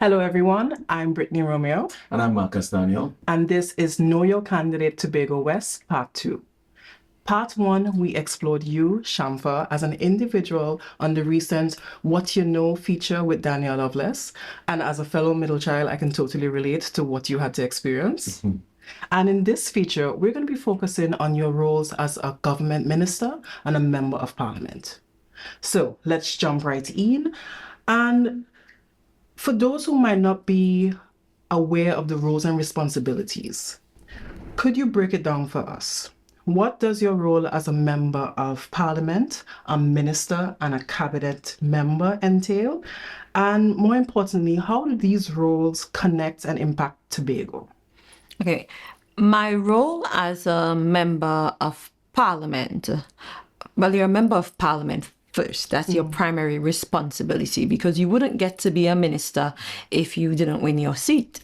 Hello, everyone. I'm Brittany Romeo. And I'm Marcus Daniel. And this is Know Your Candidate Tobago West, Part 2. Part 1, we explored you, Shamfa, as an individual on the recent What You Know feature with Daniel Loveless. And as a fellow middle child, I can totally relate to what you had to experience. And in this feature, we're going to be focusing on your roles as a government minister and a member of parliament. So let's jump right in. And for those who might not be aware of the roles and responsibilities, could you break it down for us? What does your role as a member of parliament, a minister, and a cabinet member entail? And more importantly, how do these roles connect and impact Tobago? Okay, my role as a member of parliament, well, you're a member of parliament first. That's your primary responsibility, because you wouldn't get to be a minister if you didn't win your seat.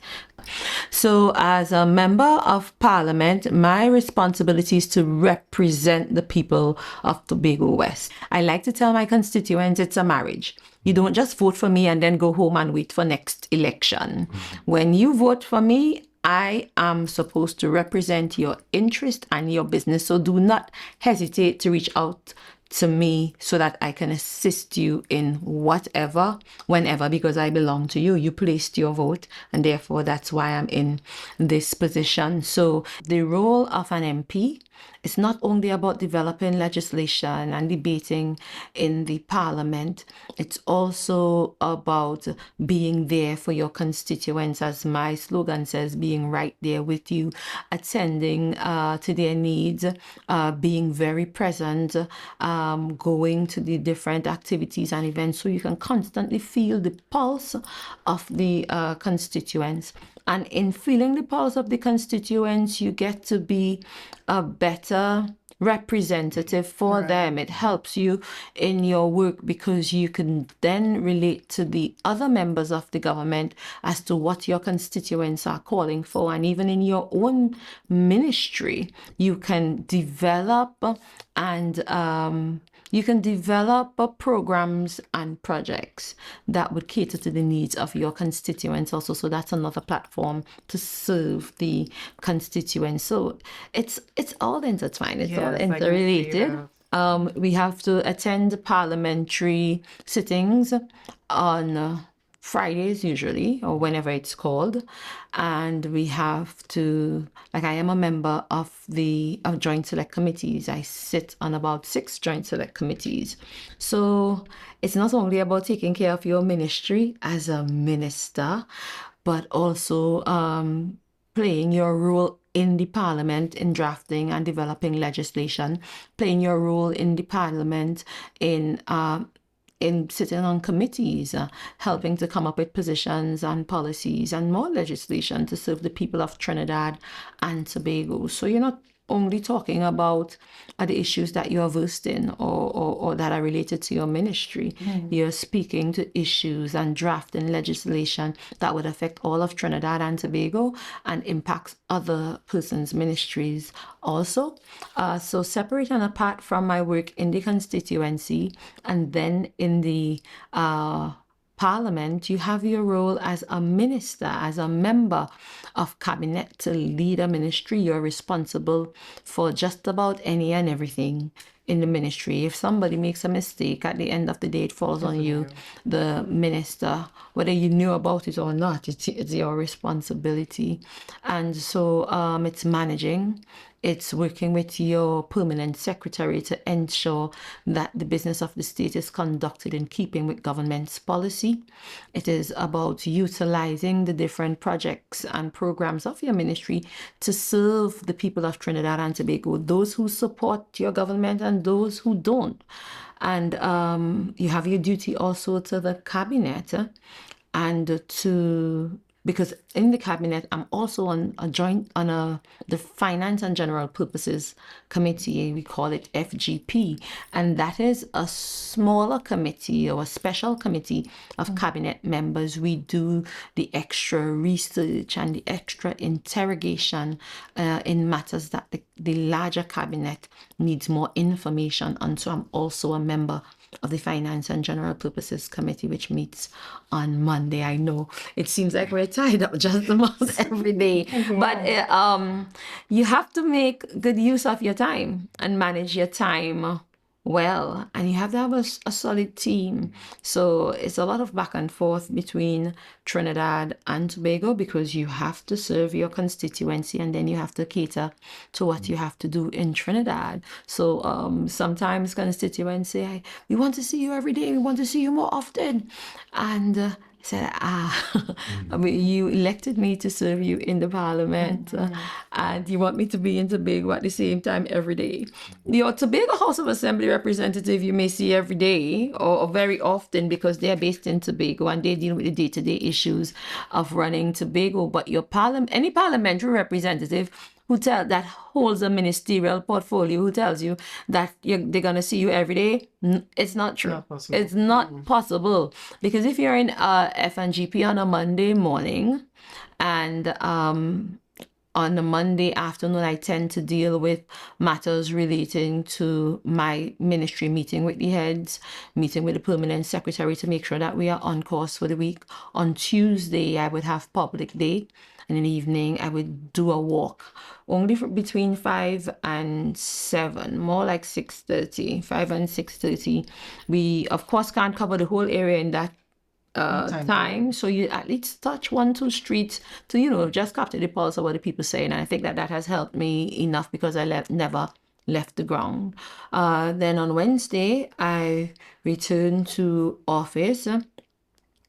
So as a member of parliament, my responsibility is to represent the people of Tobago West. I like to tell my constituents it's a marriage. You don't just vote for me and then go home and wait for next election. When you vote for me, I am supposed to represent your interest and your business. So do not hesitate to reach out to me so that I can assist you in whatever, whenever, because I belong to you. You placed your vote, and therefore that's why I'm in this position. So the role of an MP is not only about developing legislation and debating in the parliament, it's also about being there for your constituents, as my slogan says, being right there with you, attending to their needs, being very present, going to the different activities and events so you can constantly feel the pulse of the constituents. And in feeling the pulse of the constituents, you get to be a better representative for them. It helps you in your work because you can then relate to the other members of the government as to what your constituents are calling for. And even in your own ministry, you can develop and programs and projects that would cater to the needs of your constituents also. So that's another platform to serve the constituents. So it's all intertwined. It's all interrelated. We have to attend parliamentary sittings on Fridays usually, or whenever it's called, and we have to, like, I am a member of joint select committees. I sit on about 6 joint select committees. So it's not only about taking care of your ministry as a minister, but also playing your role in the parliament in drafting and developing legislation, playing your role in the parliament in sitting on committees, helping to come up with positions and policies and more legislation to serve the people of Trinidad and Tobago. So you're not only talking about the issues that you're versed in or that are related to your ministry. You're speaking to issues and drafting legislation that would affect all of Trinidad and Tobago and impacts other persons' ministries also. So separate and apart from my work in the constituency and then in the parliament, you have your role as a minister, as a member of cabinet to lead a ministry. You're responsible for just about any and everything in the ministry. If somebody makes a mistake, at the end of the day, it falls on you, the minister, whether you knew about it or not. It's your responsibility. And so it's managing. It's working with your permanent secretary to ensure that the business of the state is conducted in keeping with government's policy. It is about utilizing the different projects and programs of your ministry to serve the people of Trinidad and Tobago, those who support your government and those who don't. And you have your duty also to the cabinet because in the cabinet, I'm also on the Finance and General Purposes Committee. We call it FGP. And that is a smaller committee or a special committee of cabinet members. We do the extra research and the extra interrogation in matters that the larger cabinet needs more information on. So I'm also a member of the Finance and General Purposes Committee, which meets on Monday. I know it seems like we're tied up just about every day, but you have to make good use of your time and manage your time well, and you have to have a solid team. So it's a lot of back and forth between Trinidad and Tobago, because you have to serve your constituency and then you have to cater to what you have to do in Trinidad. So sometimes constituency, we want to see you every day, we want to see you more often, and said, I mean, you elected me to serve you in the parliament, and you want me to be in Tobago at the same time every day. Your Tobago House of Assembly representative you may see every day or very often, because they're based in Tobago and they deal with the day-to-day issues of running Tobago. But your any parliamentary representative that holds a ministerial portfolio, who tells you that they're going to see you every day, it's not true. It's not possible. Because if you're in FNGP on a Monday morning, and on a Monday afternoon, I tend to deal with matters relating to my ministry, meeting with the heads, meeting with the permanent secretary to make sure that we are on course for the week. On Tuesday, I would have public day. And in the evening, I would do a walk, only between 5 and 7, more like 6:30, 5 and 6:30. We, of course, can't cover the whole area in that time. So you at least touch 1-2 streets to, just capture the pulse of what the people say. And I think that has helped me enough, because I never left the ground. Then on Wednesday, I returned to office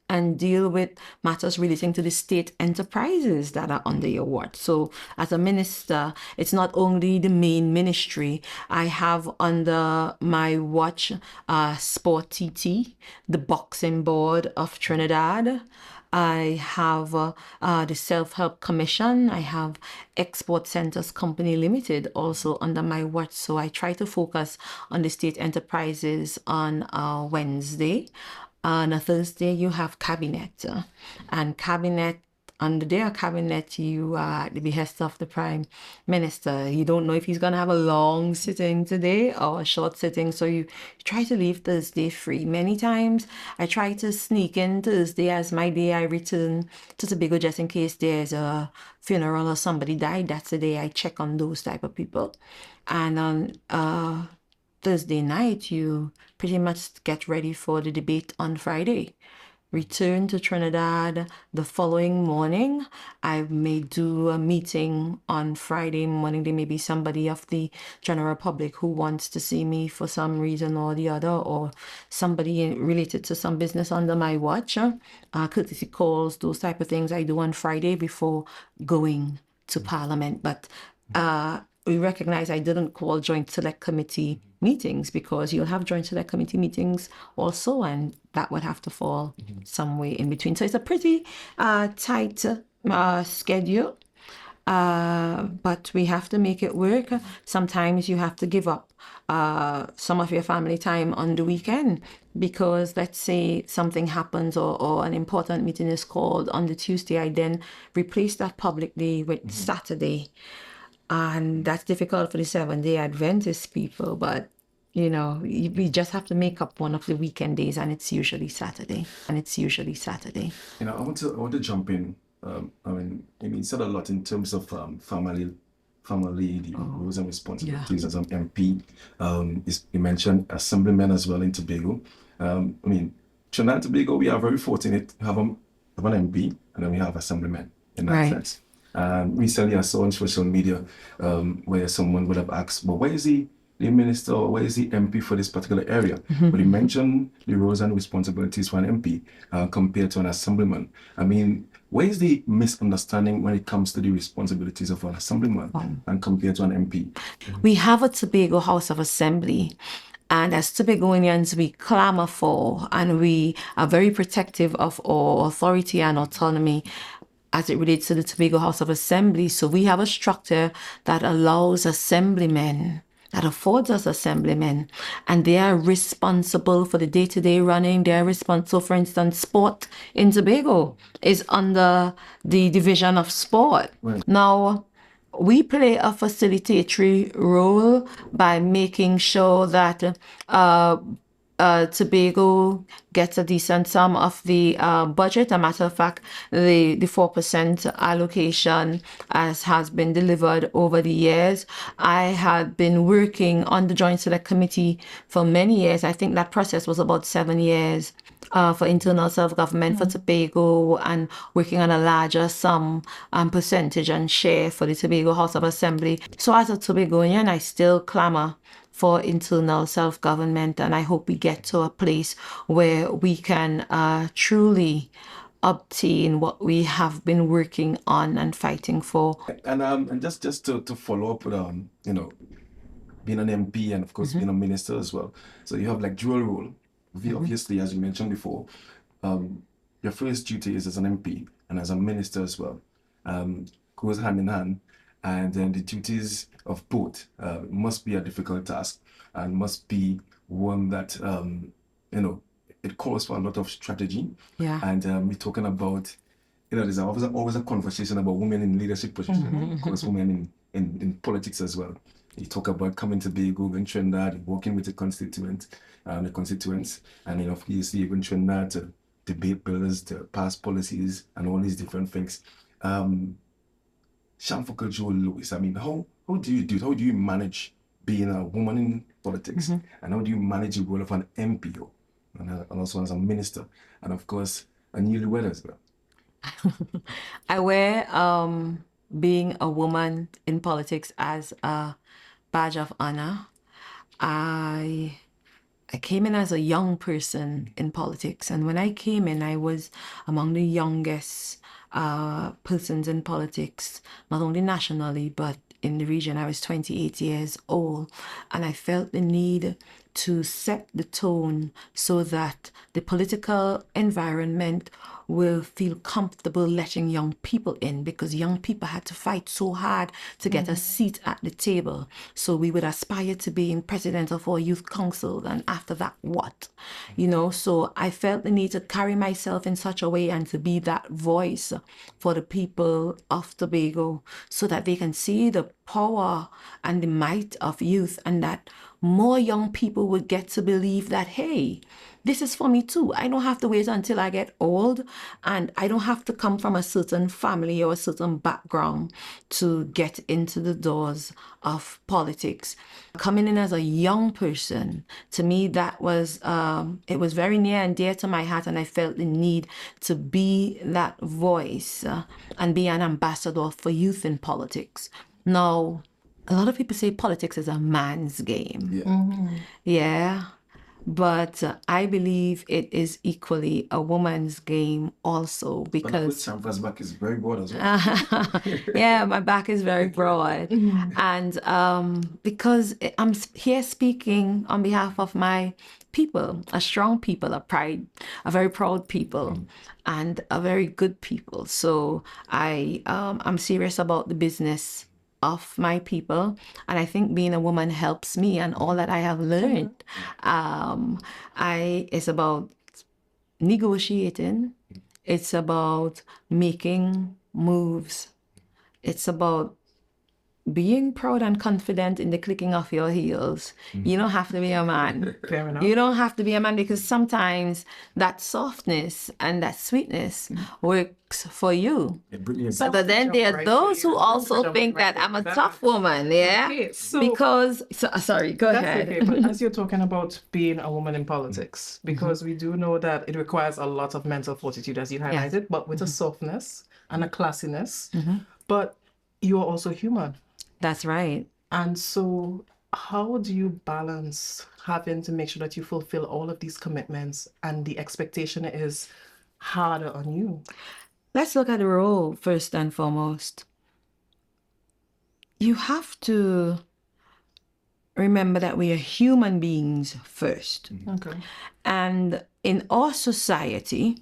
and deal with matters relating to the state enterprises that are under your watch. So as a minister, it's not only the main ministry. I have under my watch Sport TT, the Boxing Board of Trinidad. I have the Self-Help Commission. I have Export Centers Company Limited also under my watch. So I try to focus on the state enterprises on Wednesday. On a Thursday, you have cabinet, and cabinet, under their cabinet, you are at the behest of the Prime Minister. You don't know if he's going to have a long sitting today or a short sitting, so you try to leave Thursday free. Many times, I try to sneak in Thursday as my day I return to Tobago, just in case there's a funeral or somebody died. That's the day I check on those type of people. And on Thursday night, you pretty much get ready for the debate on Friday. Return to Trinidad the following morning. I may do a meeting on Friday morning. There may be somebody of the general public who wants to see me for some reason or the other, or somebody related to some business under my watch. Courtesy calls, those type of things I do on Friday before going to Parliament. But we recognize I didn't call Joint Select Committee meetings, because you'll have Joint Select Committee meetings also, and that would have to fall somewhere in between. So it's a pretty tight schedule, but we have to make it work. Sometimes you have to give up some of your family time on the weekend, because let's say something happens or an important meeting is called on the Tuesday. I then replace that public day with Saturday. And that's difficult for the Seventh-day Adventist people, but we just have to make up one of the weekend days, and it's usually Saturday. I want to jump in. You said a lot in terms of family, the roles and responsibilities as an MP. You mentioned assemblymen as well in Tobago. Trinidad and Tobago, we are very fortunate to have an MP, and then we have assemblymen in that sense. Recently I saw on social media where someone would have asked, well, where is the minister or where is the MP for this particular area? But he mentioned the roles and responsibilities for an MP compared to an assemblyman. Where is the misunderstanding when it comes to the responsibilities of an assemblyman and compared to an MP? We have a Tobago House of Assembly. And as Tobagoanians, we clamor for, and we are very protective of our authority and autonomy as it relates to the Tobago House of Assembly. So we have a structure that allows assemblymen, that affords us assemblymen, and they are responsible for the day-to-day running. They are responsible, for instance, sport in Tobago is under the division of sport. Right. Now, we play a facilitatory role by making sure that Tobago gets a decent sum of the budget. A matter of fact, the 4% allocation has been delivered over the years. I had been working on the Joint Select Committee for many years. I think that process was about 7 years. For internal self-government for Tobago, and working on a larger sum and percentage and share for the Tobago House of Assembly. So as a Tobagoan, I still clamor for internal self-government, and I hope we get to a place where we can truly obtain what we have been working on and fighting for. And just to follow up with you know, being an MP and of course being a minister as well. So you have like dual role. Obviously, as you mentioned before, your first duty is as an MP and as a minister as well. Goes hand in hand, and then the duties of both must be a difficult task and must be one that you know, it calls for a lot of strategy. Yeah. And we're talking about, you know, there's always a conversation about women in leadership positions, of course, women in politics as well. You talk about coming to Tobago, going Trinidad, working with the constituents, and then obviously even Trinidad to debate bills, to pass policies, and all these different things. Shamfa Cudjoe-Lewis, I mean, how do you manage being a woman in politics, and how do you manage the role of an MPO, and also as a minister, and of course a newlywed as well? I wear being a woman in politics as a badge of honor. I came in as a young person in politics, and when I came in, I was among the youngest persons in politics, not only nationally but in the region. I was 28 years old, and I felt the need to set the tone so that the political environment will feel comfortable letting young people in, because young people had to fight so hard to get a seat at the table. So we would aspire to being president of our youth council, and after that, what? You know, so I felt the need to carry myself in such a way and to be that voice for the people of Tobago, so that they can see the power and the might of youth, and that more young people would get to believe that, hey, this is for me too. I don't have to wait until I get old, and I don't have to come from a certain family or a certain background to get into the doors of politics. Coming in as a young person, to me, that was, it was very near and dear to my heart, and I felt the need to be that voice and be an ambassador for youth in politics. Now, a lot of people say politics is a man's game. Yeah. But I believe it is equally a woman's game also, because Shamfa's back is very broad as well. yeah, my back is very broad. And because I'm here speaking on behalf of my people, a strong people, a very proud people, and a very good people. So I'm serious about the business of my people, and I think being a woman helps me, and all that I have learned. It's about negotiating, it's about making moves, it's about being proud and confident in the clicking of your heels. You don't have to be a man. Fair enough. You don't have to be a man, because sometimes that softness and that sweetness works for you. But then there are those who also think that I'm a tough woman, yeah? Okay, so because, sorry, go that's ahead. okay, but as you're talking about being a woman in politics, because we do know that it requires a lot of mental fortitude, as you highlighted, but with a softness and a classiness, but you're also human. That's right. And so how do you balance having to make sure that you fulfill all of these commitments and the expectation is harder on you? Let's look at the role first and foremost. You have to remember that we are human beings first. Okay. And in our society,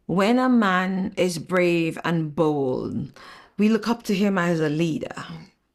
when a man is brave and bold, we look up to him as a leader.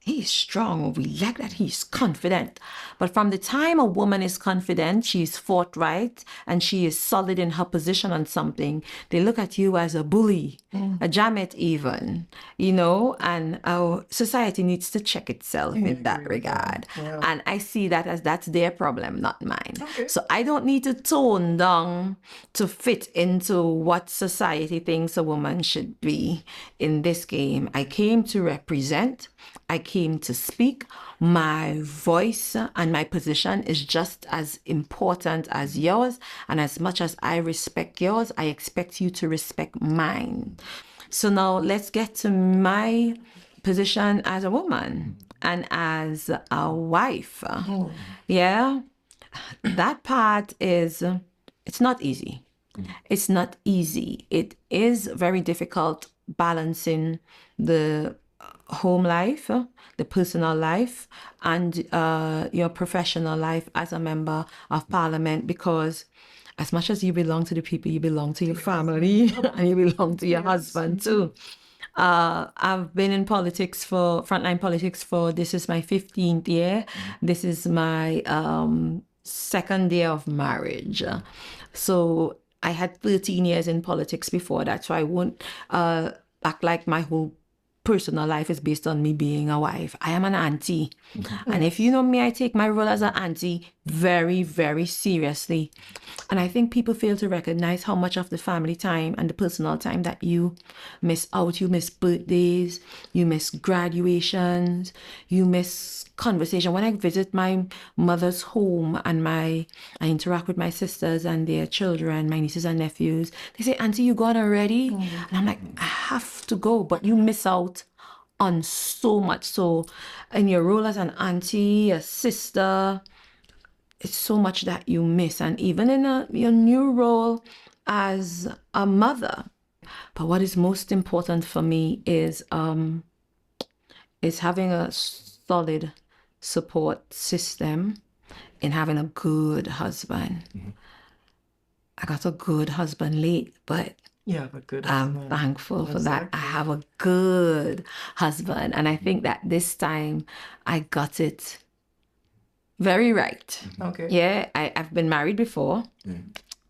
he's strong. We like that he's confident. But from the time a woman is confident, she's forthright, and she is solid in her position on something, they look at you as a bully, a jamet even, you know, and our society needs to check itself in that regard. Yeah. And I see that as that's their problem, not mine. Okay. So I don't need to tone down to fit into what society thinks a woman should be in this game. I came to represent. I came to speak. My voice and my position is just as important as yours. And as much as I respect yours, I expect you to respect mine. So now let's get to my position as a woman and as a wife. Yeah, that part is, it's not easy. It's not easy. It is very difficult balancing the home life, the personal life, and your professional life as a member of parliament, because as much as you belong to the people, you belong to your family and you belong to your husband too. I've been in politics for frontline politics for, this is my 15th year. This is my second year of marriage. So I had 13 years in politics before that, so I won't act like my whole personal life is based on me being a wife. I am an auntie. And if you know me, I take my role as an auntie very, very seriously. And I think people fail to recognize how much of the family time and the personal time that you miss out. You miss birthdays, you miss graduations, you miss conversation. When I visit my mother's home and I interact with my sisters and their children, my nieces and nephews, they say, "Auntie, you gone already?" And I'm like, I have to go, but you miss out on so much. So in your role as an auntie, a sister, it's so much that you miss. And even in your new role as a mother. But what is most important for me is having a solid support system in having a good husband. I got a good husband late, but I'm thankful for that. I have a good husband, and I think that this time I got it very right. Okay. Yeah, I've been married before,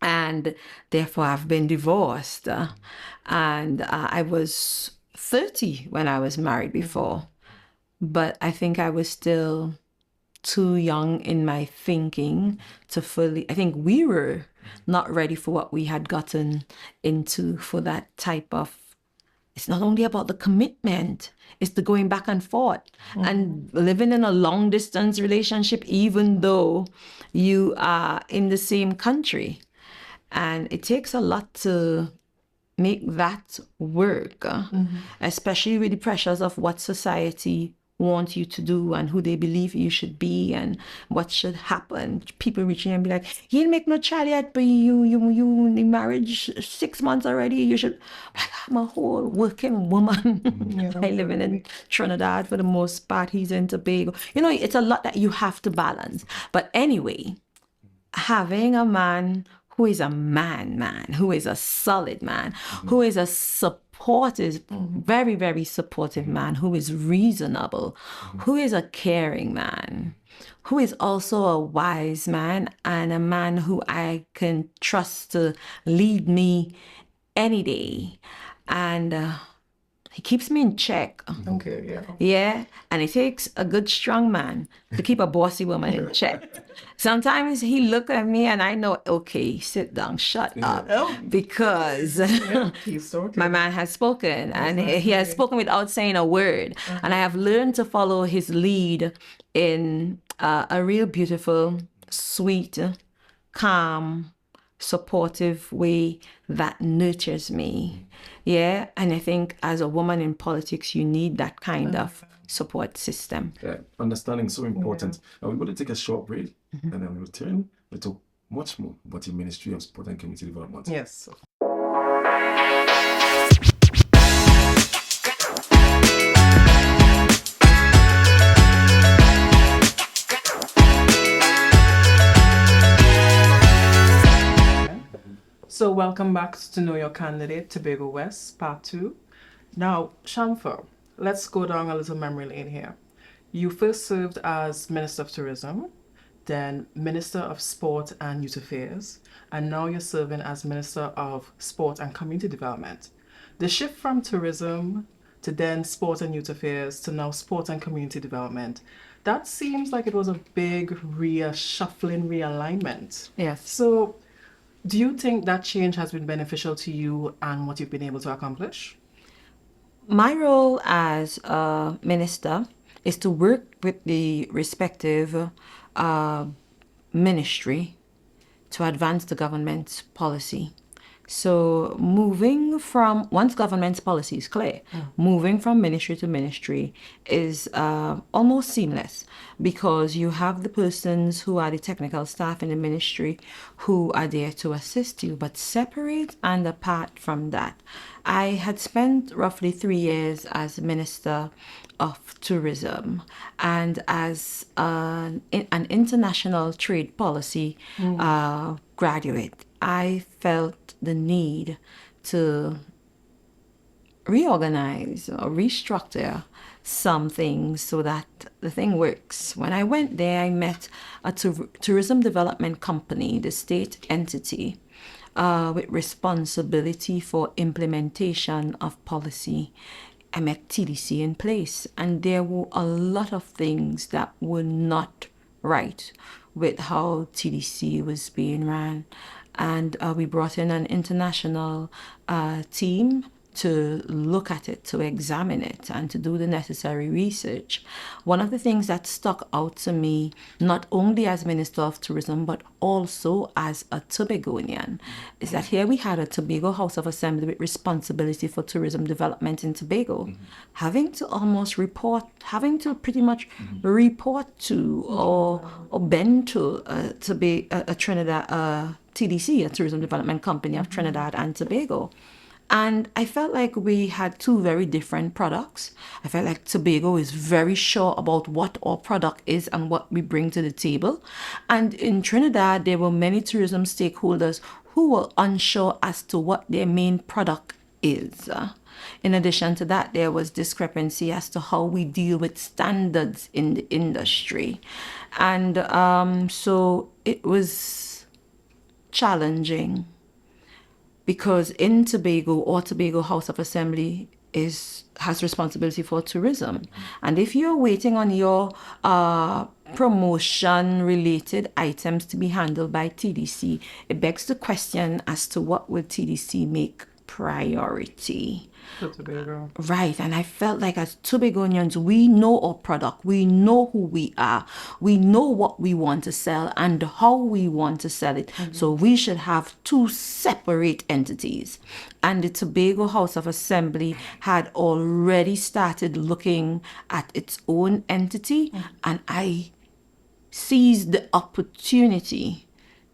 and therefore I've been divorced. And I was 30 when I was married before, but I think I was still too young in my thinking to fully, I think we were not ready for what we had gotten into, for that type of, it's not only about the commitment, it's the going back and forth and living in a long distance relationship, even though you are in the same country. And it takes a lot to make that work, especially with the pressures of what society want you to do and who they believe you should be and what should happen. People reaching and be like, "You didn't make no child yet, but you in the marriage 6 months already. You should." I'm a whole working woman. I live in Trinidad for the most part. He's in Tobago. You know, it's a lot that you have to balance. But anyway, having a man who is a man, who is a solid man, who is a supportive, very, very supportive man, who is reasonable, who is a caring man, who is also a wise man, and a man who I can trust to lead me any day. And he keeps me in check. Okay, yeah. Yeah, and it takes a good, strong man to keep a bossy woman in check. Sometimes he look at me and I know, okay, sit down, shut up, because my man has spoken, and he has spoken without saying a word. And I have learned to follow his lead in a real beautiful, sweet, calm, supportive way that nurtures me. Yeah, and I think as a woman in politics, you need that kind of support system. Yeah, understanding is so important. Now we're going to take a short break, and then we'll return. We'll talk much more about the Ministry of Sport and Community Development. Yes. So welcome back to Know Your Candidate, Tobago West, Part 2. Now, Shamfa, let's go down a little memory lane here. You first served as Minister of Tourism, then Minister of Sport and Youth Affairs, and now you're serving as Minister of Sport and Community Development. The shift from tourism to then Sport and Youth Affairs to now Sport and Community Development, that seems like it was a big reshuffling, realignment. Yes. So do you think that change has been beneficial to you and what you've been able to accomplish? My role as a minister is to work with the respective ministry to advance the government's policy. So once government's policy is clear, moving from ministry to ministry is almost seamless, because you have the persons who are the technical staff in the ministry who are there to assist you. But separate and apart from that, I had spent roughly 3 years as Minister of Tourism and as an international trade policy graduate. I felt the need to reorganize or restructure some things so that the thing works. When I went there, I met a tourism development company, the state entity, with responsibility for implementation of policy. I met TDC in place, and there were a lot of things that were not right with how TDC was being ran. And we brought in an international team to look at it, to examine it, and to do the necessary research. One of the things that stuck out to me, not only as Minister of Tourism, but also as a Tobagonian, is that here we had a Tobago House of Assembly with responsibility for tourism development in Tobago, having to pretty much report to or bend to be a Trinidad TDC, a tourism development company of Trinidad and Tobago. And I felt like we had two very different products. I felt like Tobago is very sure about what our product is and what we bring to the table. And in Trinidad, there were many tourism stakeholders who were unsure as to what their main product is. In addition to that, there was discrepancy as to how we deal with standards in the industry. And so it was challenging, because in Tobago, or Tobago House of Assembly has responsibility for tourism. And if you're waiting on your promotion-related items to be handled by TDC, it begs the question as to what will TDC make priority. Tobago. Right, and I felt like as Tobagonians, we know our product, we know who we are, we know what we want to sell and how we want to sell it. So we should have two separate entities. And the Tobago House of Assembly had already started looking at its own entity, and I seized the opportunity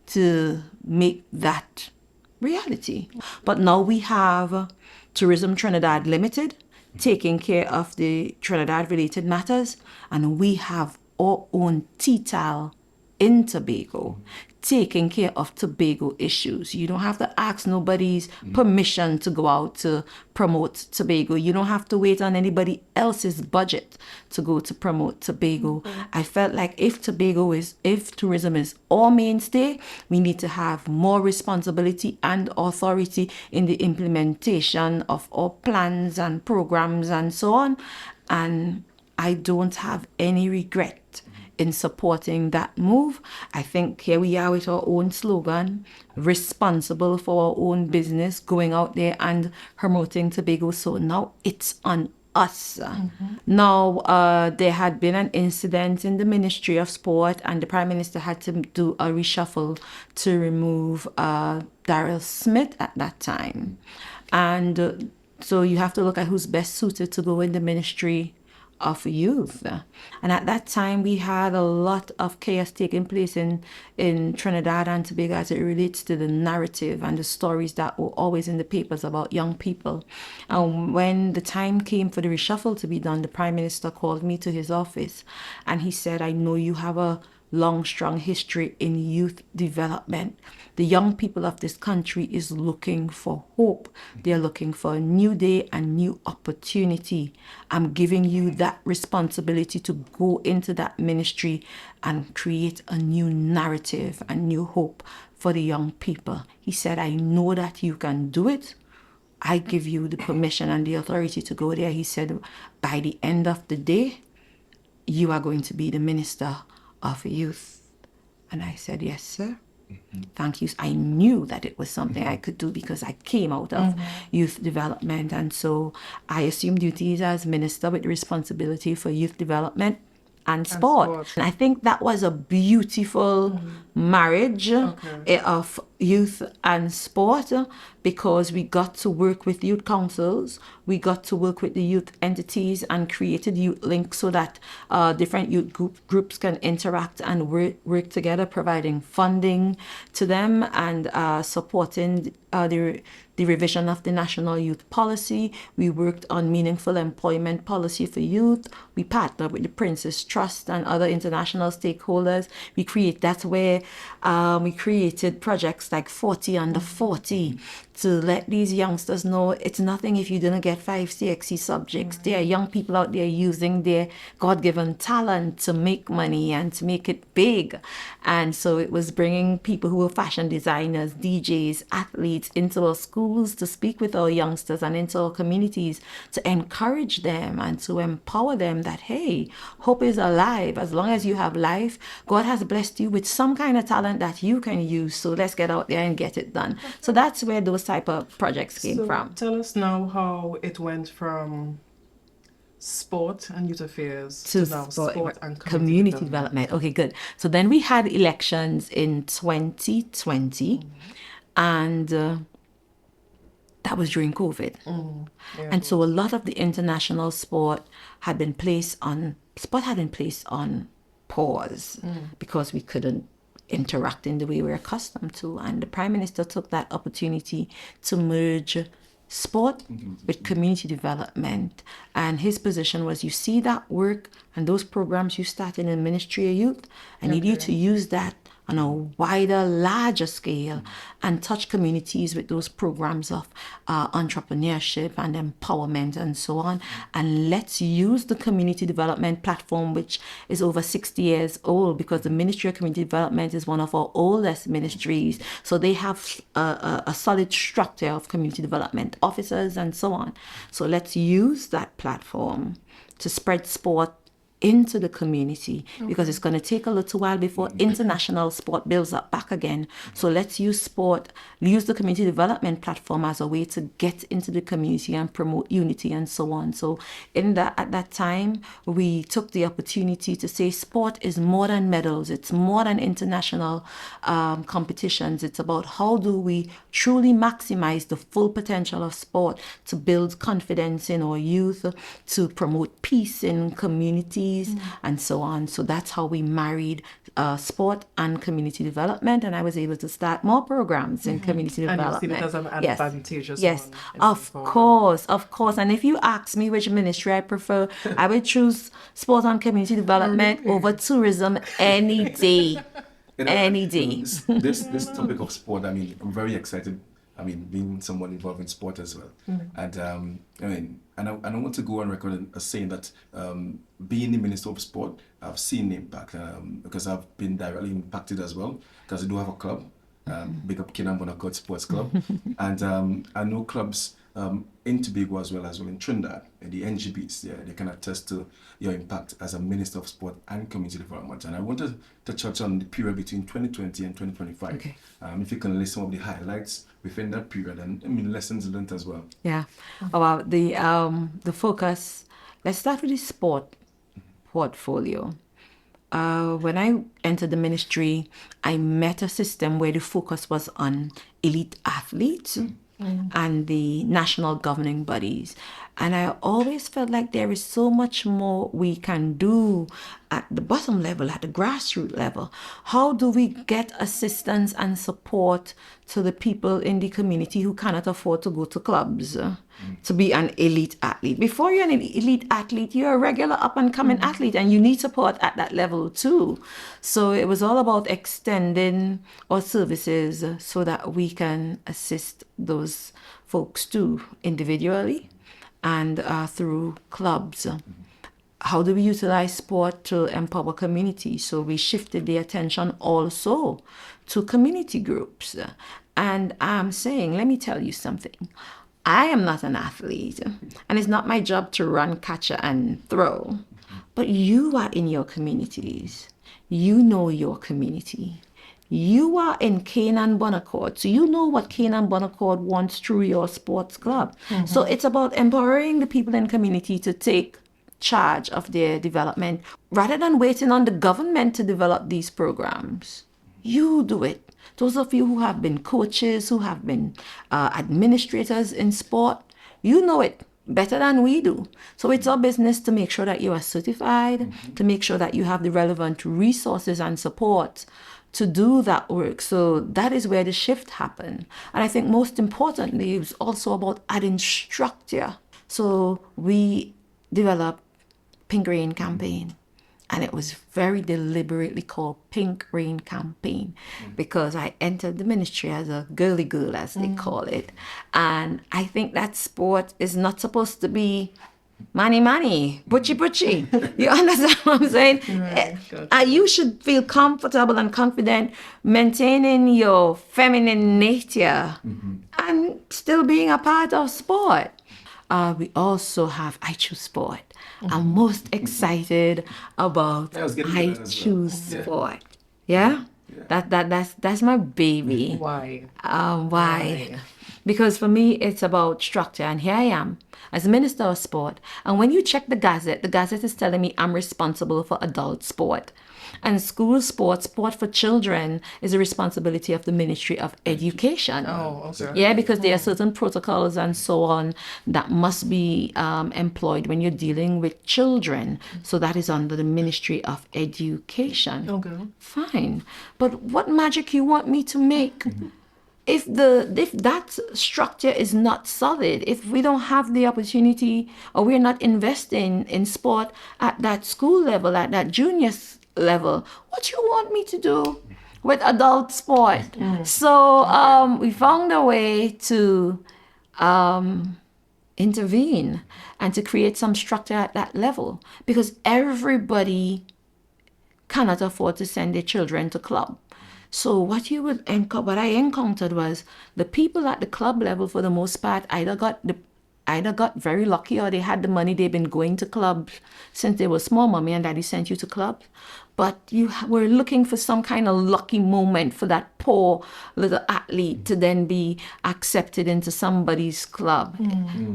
to make that reality. But now we have Tourism Trinidad Limited taking care of the Trinidad related matters, and we have our own TTAL in Tobago taking care of Tobago issues. You don't have to ask nobody's permission to go out to promote Tobago. You don't have to wait on anybody else's budget to go to promote Tobago. I felt like if tourism is our mainstay, we need to have more responsibility and authority in the implementation of our plans and programs and so on. And I don't have any regret in supporting that move. I think here we are with our own slogan, responsible for our own business, going out there and promoting Tobago. So now it's on us. Now, there had been an incident in the Ministry of Sport, and the Prime Minister had to do a reshuffle to remove Daryl Smith at that time. And so you have to look at who's best suited to go in the Ministry of Youth. And at that time, we had a lot of chaos taking place in Trinidad and Tobago as it relates to the narrative and the stories that were always in the papers about young people. And when the time came for the reshuffle to be done, the Prime Minister called me to his office and he said, I know you have a long, strong history in youth development. The young people of this country is looking for hope. They're looking for a new day and new opportunity. I'm giving you that responsibility to go into that ministry and create a new narrative and new hope for the young people. He said, I know that you can do it. I give you the permission and the authority to go there. He said, by the end of the day, you are going to be the minister of youth. And I said, yes, sir. Thank you. I knew that it was something I could do because I came out of youth development. And so I assumed duties as minister with responsibility for youth development and sport. And I think that was a beautiful marriage of youth and sport, because we got to work with youth councils, we got to work with the youth entities and created youth links so that different youth groups can interact and work together, providing funding to them and supporting the revision of the National Youth Policy. We worked on meaningful employment policy for youth. We partnered with the Princess Trust and other international stakeholders. That's where we created projects like 40 Under 40 to let these youngsters know it's nothing if you didn't get 5 CXC subjects. There are young people out there using their God-given talent to make money and to make it big. And so it was bringing people who were fashion designers, DJs, athletes into our schools to speak with our youngsters and into our communities to encourage them and to empower them that, hey, hope is alive. As long as you have life, God has blessed you with some kind of talent that you can use. So let's get out there and get it done. So that's where those type of projects came from. Tell us now how it went from sport and youth affairs to now sport and community development. Okay, good. So then we had elections in 2020 and that was during COVID. And so a lot of the international sport had been placed on pause because we couldn't interact in the way we're accustomed to. And the Prime Minister took that opportunity to merge sport with community development. And his position was, you see that work and those programs you started in the Ministry of Youth, I need you to use that on a wider, larger scale and touch communities with those programs of entrepreneurship and empowerment and so on. And let's use the community development platform, which is over 60 years old, because the Ministry of Community Development is one of our oldest ministries. So they have a solid structure of community development officers and so on. So let's use that platform to spread sport into the community, because it's going to take a little while before international sport builds up back again. So let's use sport, use the community development platform as a way to get into the community and promote unity and so on. So at that time, we took the opportunity to say sport is more than medals. It's more than international competitions. It's about how do we truly maximize the full potential of sport to build confidence in our youth, to promote peace in communities, and so on. So that's how we married sport and community development, and I was able to start more programs in community development. And you see it as an advantageous yes, of course. And if you ask me which ministry I prefer, I would choose sport and community development over tourism any day. Any day. This topic of sport, I mean, I'm very excited. I mean, being someone involved in sport as well. And I want to go on record as saying that being the Minister of Sport, I've seen the impact because I've been directly impacted as well, because I do have a club, big up 𝐒𝐻𝐚 Sports Club. And I know clubs in Tobago as well in Trinidad, and the NGBs, they can attest to your impact as a Minister of Sport and Community Development. And I wanted to touch on the period between 2020 and 2025. Okay. If you can list some of the highlights within that period and lessons learned as well. Yeah, about the focus. Let's start with the sport portfolio. When I entered the ministry, I met a system where the focus was on elite athletes and the national governing bodies. And I always felt like there is so much more we can do at the bottom level, at the grassroots level. How do we get assistance and support to the people in the community who cannot afford to go to clubs to be an elite athlete? Before you're an elite athlete, you're a regular up-and-coming athlete, and you need support at that level too. So it was all about extending our services so that we can assist those folks too, individually and through clubs. How do we utilize sport to empower community? So we shifted the attention also to community groups. And I'm saying, let me tell you something. I am not an athlete, and it's not my job to run, catch, and throw. But you are in your communities. You know your community. You are in 𝐒𝐻𝐚 𝐂𝐮𝐼𝐸, so you know what 𝐒𝐻𝐚 𝐂𝐼𝐸 wants through your sports club. So it's about empowering the people in community to take charge of their development rather than waiting on the government to develop these programs. You do it. Those of you who have been coaches, who have been administrators in sport, you know it better than we do. So it's our business to make sure that you are certified, to make sure that you have the relevant resources and support to do that work. So that is where the shift happened. And I think most importantly, it was also about adding structure. So we developed Pink Rain campaign. And it was very deliberately called Pink Rain Campaign because I entered the ministry as a girly girl, as they call it. And I think that sport is not supposed to be money, butchy. You understand what I'm saying? You should feel comfortable and confident maintaining your feminine nature and still being a part of sport. We also have I Choose Sport. I'm most excited about I Choose Sport. Yeah? That's my baby. Why? Why? Because for me, it's about structure. And here I am as Minister of Sport. And when you check the Gazette is telling me I'm responsible for adult sport. And school sport, sport for children, is a responsibility of the Ministry of Education. Oh, okay. Yeah, because there are certain protocols and so on that must be employed when you're dealing with children. So that is under the Ministry of Education. Okay. Fine. But what magic you want me to make? If that structure is not solid, if we don't have the opportunity or we're not investing in sport at that school level, at that junior level, what you want me to do with adult sport? So we found a way to intervene and to create some structure at that level because everybody cannot afford to send their children to club. So what I encountered was the people at the club level, for the most part, either got very lucky or they had the money. They've been going to clubs since they were small. Mommy and daddy sent you to clubs. But you were looking for some kind of lucky moment for that poor little athlete to then be accepted into somebody's club.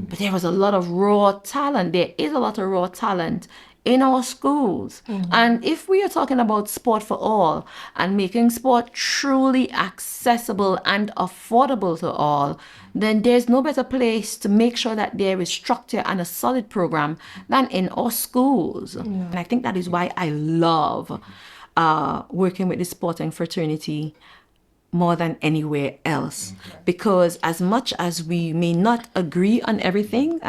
But there was a lot of raw talent. There is a lot of raw talent in our schools. And if we are talking about sport for all and making sport truly accessible and affordable to all, then there's no better place to make sure that there is structure and a solid program than in our schools. And I think that is why I love working with the sporting fraternity more than anywhere else. Because as much as we may not agree on everything,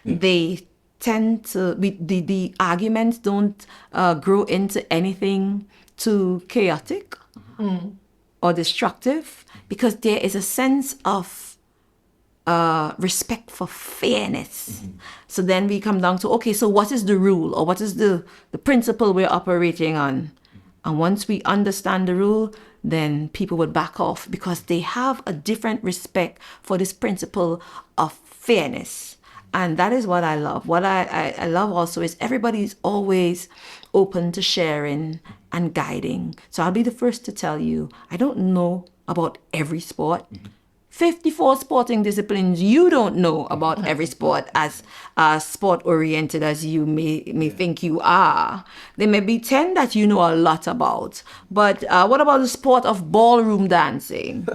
they tend to be, the arguments don't grow into anything too chaotic or destructive, because there is a sense of respect for fairness. So then we come down to, okay, so what is the rule, or what is the principle we're operating on? And once we understand the rule, then people would back off because they have a different respect for this principle of fairness. And that is what I love. What I love also is everybody's always open to sharing and guiding. So I'll be the first to tell you, I don't know about every sport. 54 sporting disciplines, you don't know about every sport as sport-oriented as you may think you are. There may be 10 that you know a lot about. But what about the sport of ballroom dancing?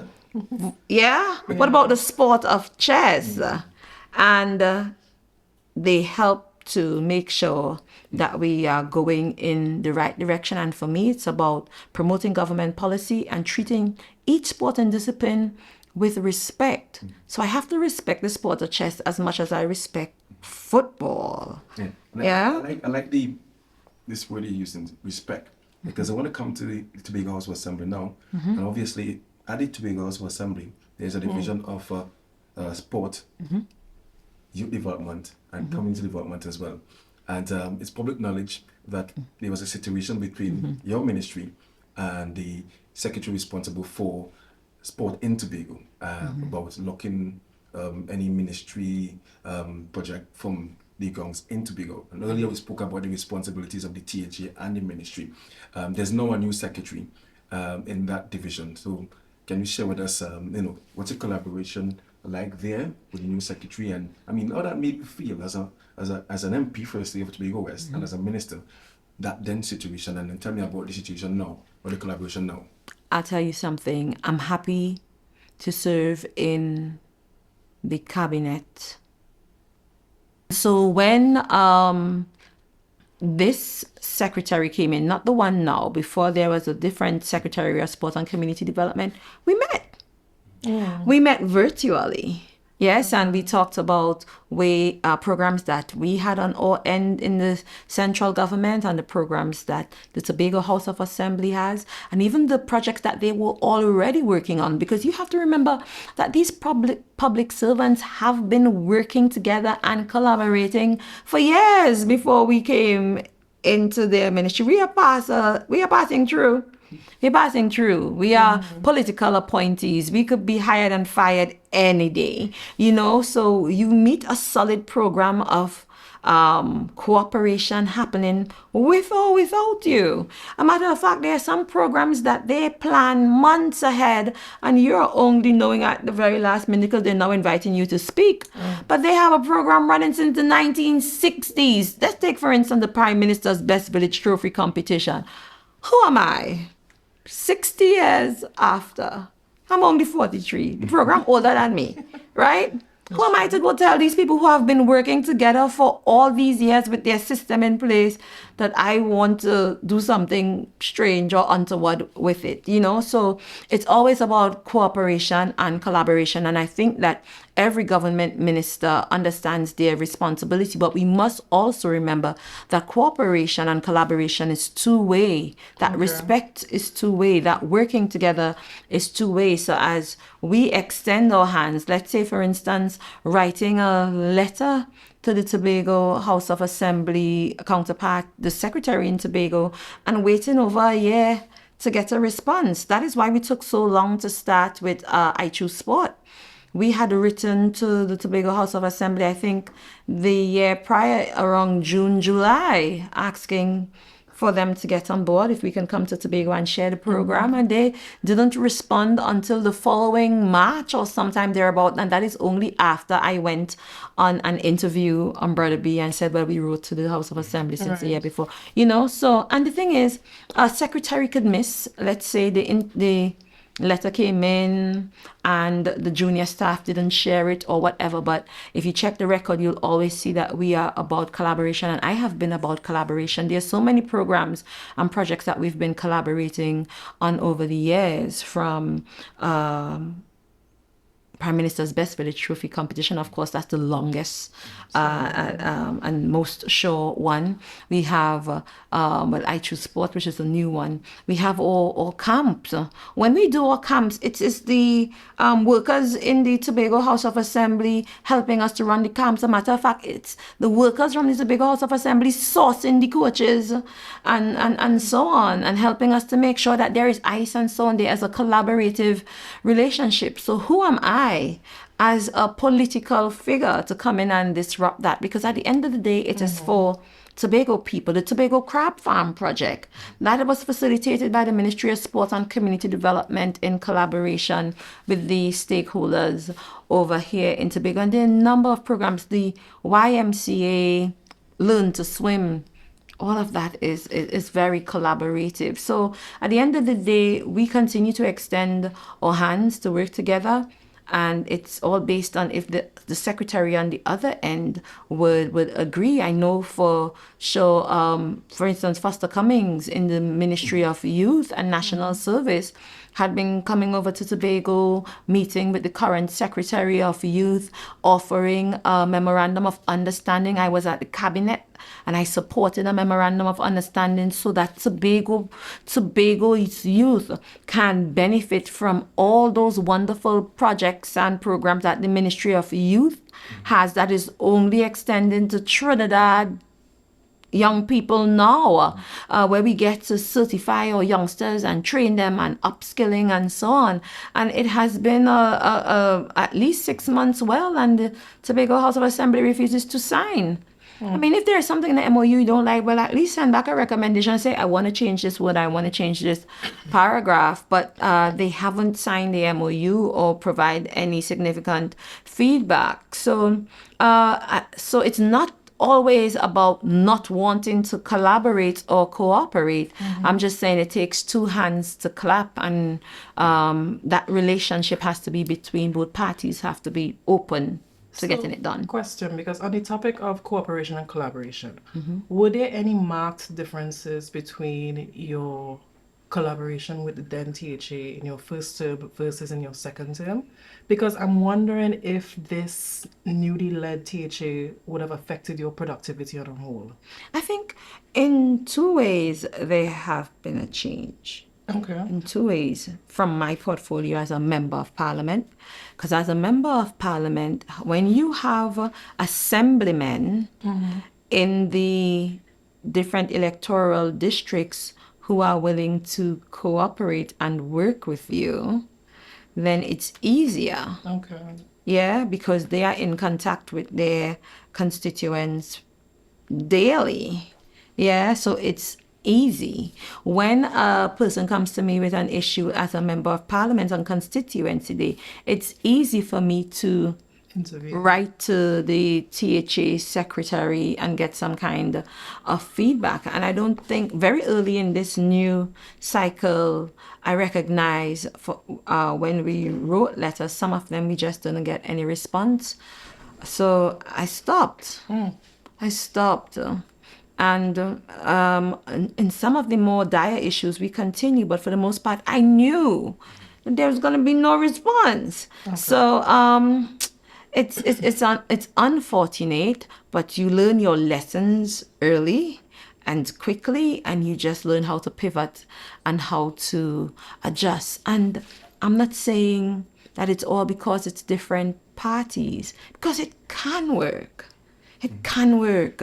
Yeah? What about the sport of chess? And they help to make sure that we are going in the right direction. And for me, it's about promoting government policy and treating each sport and discipline with respect. So I have to respect the sport of chess as much as I respect football. I like this word you used, in respect, because I want to come to the Tobago House of Assembly now. And obviously, at the Tobago House of Assembly, there's a division of sport, youth development, and community development as well. And it's public knowledge that there was a situation between your ministry and the secretary responsible for sport in Tobago about locking any ministry project from the gongs in Tobago. And earlier we spoke about the responsibilities of the THA and the ministry. There's now a new secretary in that division. So can you share with us, what's your collaboration like there with the new secretary? And I mean, how that made you feel as an MP firstly of Tobago West and as a minister, that then situation, and then tell me about the situation now, or the collaboration now. I'll tell you something. I'm happy to serve in the cabinet. So when this secretary came in, not the one now, before there was a different secretary of sport and community development, we met. We met virtually. Yes, and we talked about programs that we had on our end in the central government and the programs that the Tobago House of Assembly has, and even the projects that they were already working on. Because you have to remember that these public servants have been working together and collaborating for years before we came into their ministry. We are passing through. We're passing through. We are political appointees. We could be hired and fired any day, so you meet a solid program of cooperation happening with or without you. A matter of fact, there are some programs that they plan months ahead and you're only knowing at the very last minute because they're now inviting you to speak. But they have a program running since the 1960s. Let's take, for instance, the Prime Minister's Best Village Trophy competition. Who am I? 60 years after. I'm only 43. The program older than me, right? Who am I to go tell these people who have been working together for all these years with their system in place that I want to do something strange or untoward with it, So it's always about cooperation and collaboration. And I think that every government minister understands their responsibility, but we must also remember that cooperation and collaboration is two-way, that respect is two-way, that working together is two-way. So as we extend our hands, let's say, for instance, writing a letter to the Tobago House of Assembly counterpart, the secretary in Tobago, and waiting over a year to get a response. That is why we took so long to start with I Choose Sport. We had written to the Tobago House of Assembly, I think, the year prior, around June, July, asking for them to get on board, if we can come to Tobago and share the program. And they didn't respond until the following March or sometime thereabout. And that is only after I went on an interview on Brother B and said, well, we wrote to the House of Assembly since the year before. So, and the thing is, a secretary could miss, let's say, the letter came in and the junior staff didn't share it or whatever, but if you check the record, you'll always see that we are about collaboration, and I have been about collaboration. There's so many programs and projects that we've been collaborating on over the years, from Prime Minister's Best Village Trophy competition. Of course, that's the longest and most sure one. We have I Choose Sport, which is a new one. We have all camps. When we do our camps, it is the workers in the Tobago House of Assembly helping us to run the camps. As a matter of fact, it's the workers from the Tobago House of Assembly sourcing the coaches and so on, and helping us to make sure that there is ice and so on. There is a collaborative relationship. So who am I as a political figure to come in and disrupt that? Because at the end of the day, it is for Tobago people. The Tobago Crab Farm project that was facilitated by the Ministry of Sport and Community Development in collaboration with the stakeholders over here in Tobago. And there are a number of programs, the YMCA, Learn to Swim, all of that is very collaborative. So at the end of the day, we continue to extend our hands to work together. and it's all based on if the secretary on the other end would agree. I know for sure, for instance, Foster Cummings in the Ministry of Youth and National Service had been coming over to Tobago, meeting with the current Secretary of Youth, offering a memorandum of understanding. I was at the cabinet and I supported a memorandum of understanding so that Tobago's youth can benefit from all those wonderful projects and programs that the Ministry of Youth has that is only extending to Trinidad young people now, where we get to certify our youngsters and train them and upskilling and so on. And it has been at least 6 months well, and the Tobago House of Assembly refuses to sign. I mean, if there's something in the MOU you don't like, well, at least send back a recommendation and say, I want to change this word, I want to change this paragraph. But they haven't signed the MOU or provide any significant feedback. So it's not always about not wanting to collaborate or cooperate. I'm just saying it takes two hands to clap, and that relationship has to be between both parties, have to be open to getting it done. Question, because on the topic of cooperation and collaboration, were there any marked differences between your collaboration with the then THA in your first term versus in your second term? Because I'm wondering if this newly led THA would have affected your productivity on a whole. I think in two ways there have been a change. Okay. In two ways from my portfolio as a member of parliament. Because as a member of parliament, when you have assemblymen in the different electoral districts who are willing to cooperate and work with you, then it's easier. Okay. Yeah, because they are in contact with their constituents daily. Yeah, so it's easy. When a person comes to me with an issue as a member of parliament on constituency day, it's easy for me to write to the THA secretary and get some kind of feedback. And I don't think very early in this new cycle, I recognize when we wrote letters, some of them we just didn't get any response. So I stopped. And in some of the more dire issues, we continue. But for the most part, I knew there was going to be no response. Okay. So it's unfortunate, but you learn your lessons early and quickly, and you just learn how to pivot and how to adjust. And I'm not saying that it's all because it's different parties, because it can work. It can work.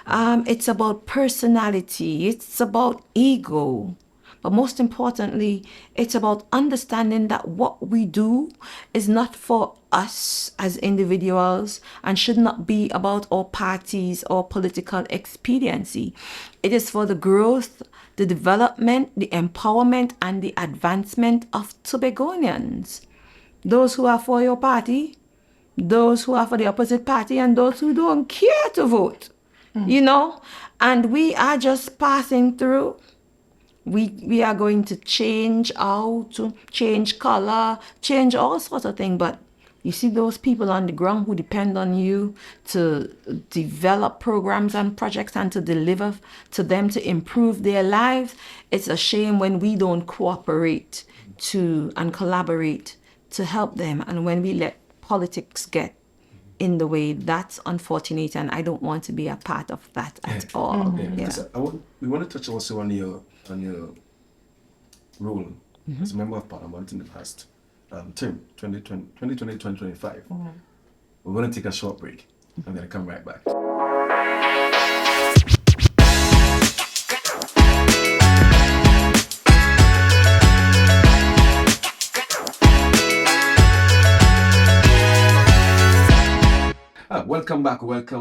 It's about personality. It's about ego. But most importantly, it's about understanding that what we do is not for us as individuals and should not be about our parties or political expediency. It is for the growth, the development, the empowerment, and the advancement of Tobagonians. Those who are for your party, those who are for the opposite party, and those who don't care to vote, you know, and we are just passing through. We are going to change out, to change color, change all sorts of things. But you see those people on the ground who depend on you to develop programs and projects and to deliver to them to improve their lives. It's a shame when we don't cooperate and collaborate to help them. And when we let politics get in the way, that's unfortunate, and I don't want to be a part of that at all. We want to touch also on your role as a member of parliament in the past term, 2020-2025. We're going to take a short break and then come right back. Welcome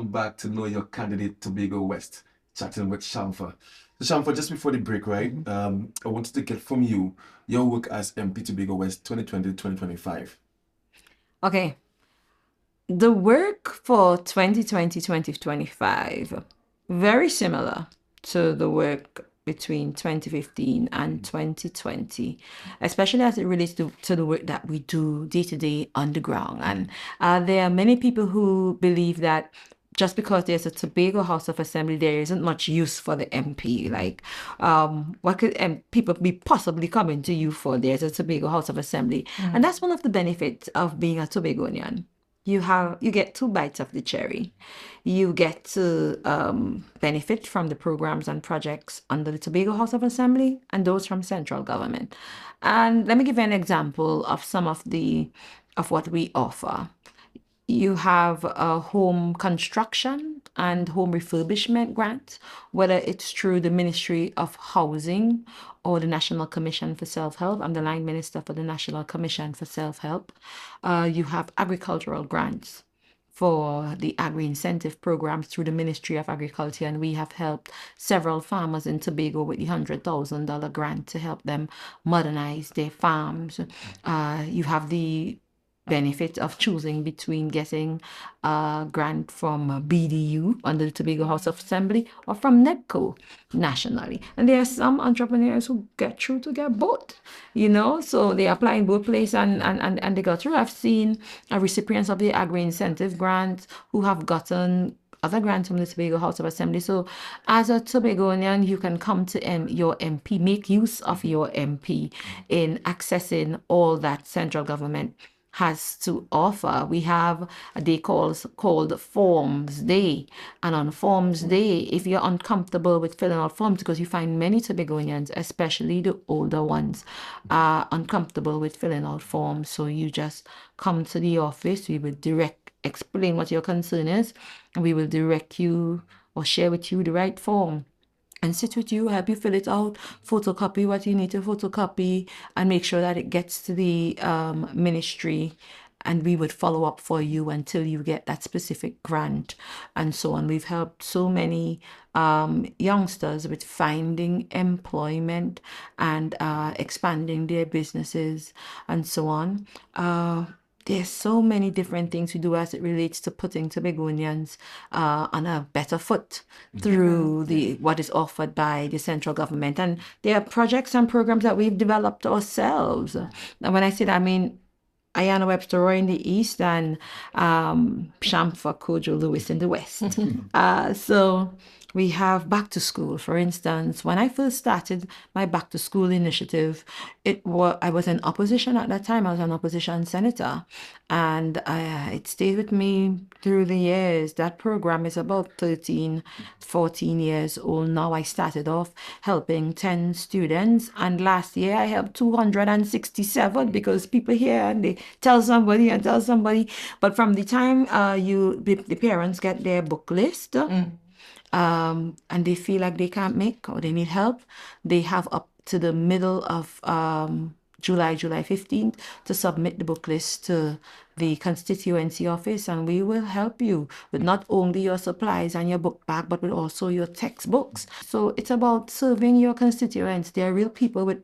back to Know Your Candidate Tobago West, chatting with Shamfa. So Shamfa, just before the break, right, I wanted to get from you your work as MP Tobago West 2020-2025. Okay. The work for 2020-2025, very similar to the work between 2015 and 2020, especially as it relates to the work that we do day to day on the ground. And there are many people who believe that just because there's a Tobago House of Assembly, there isn't much use for the MP. Like, what could people be possibly coming to you for? There's a Tobago House of Assembly. And that's one of the benefits of being a Tobagonian. You get 2 bites of the cherry. You get to benefit from the programs and projects under the Tobago House of Assembly and those from central government. And let me give you an example of some of what we offer. You have a home construction and home refurbishment grant, whether it's through the Ministry of Housing or the National Commission for Self-Help. I'm the line minister for the National Commission for Self-Help. You have agricultural grants for the agri-incentive programs through the Ministry of Agriculture, and we have helped several farmers in Tobago with the $100,000 grant to help them modernize their farms. You have the benefit of choosing between getting a grant from BDU under the Tobago House of Assembly or from NEDCO nationally. And there are some entrepreneurs who get through to get both, so they apply in both places and they got through. I've seen recipients of the agri-incentive grant who have gotten other grants from the Tobago House of Assembly. So as a Tobagonian, you can come to your MP, make use of your MP in accessing all that central government has to offer. We have a day called Forms Day. And on Forms Day, if you're uncomfortable with filling out forms, because you find many Tobagonians, especially the older ones, are uncomfortable with filling out forms. So you just come to the office. We will explain what your concern is, and we will direct you or share with you the right form and sit with you, help you fill it out, photocopy what you need to photocopy, and make sure that it gets to the ministry. And we would follow up for you until you get that specific grant and so on. We've helped so many youngsters with finding employment and expanding their businesses and so on. There's so many different things we do as it relates to putting Tobagonians on a better foot through what is offered by the central government. And there are projects and programs that we've developed ourselves. And when I say that, I mean Ayana Webster in the east and Shamfa Cudjoe-Lewis in the west. So we have back to school, for instance. When I first started my back to school initiative, I was in opposition at that time. I was an opposition senator, and it stayed with me through the years. That program is about 13, 14 years old now. I started off helping 10 students, and last year I helped 267 because people hear and they tell somebody. But from the time the parents get their book list, and they feel like they can't make or they need help, they have up to the middle of July 15th to submit the book list to the constituency office, and we will help you with not only your supplies and your book bag, but with also your textbooks. So it's about serving your constituents. They're real people with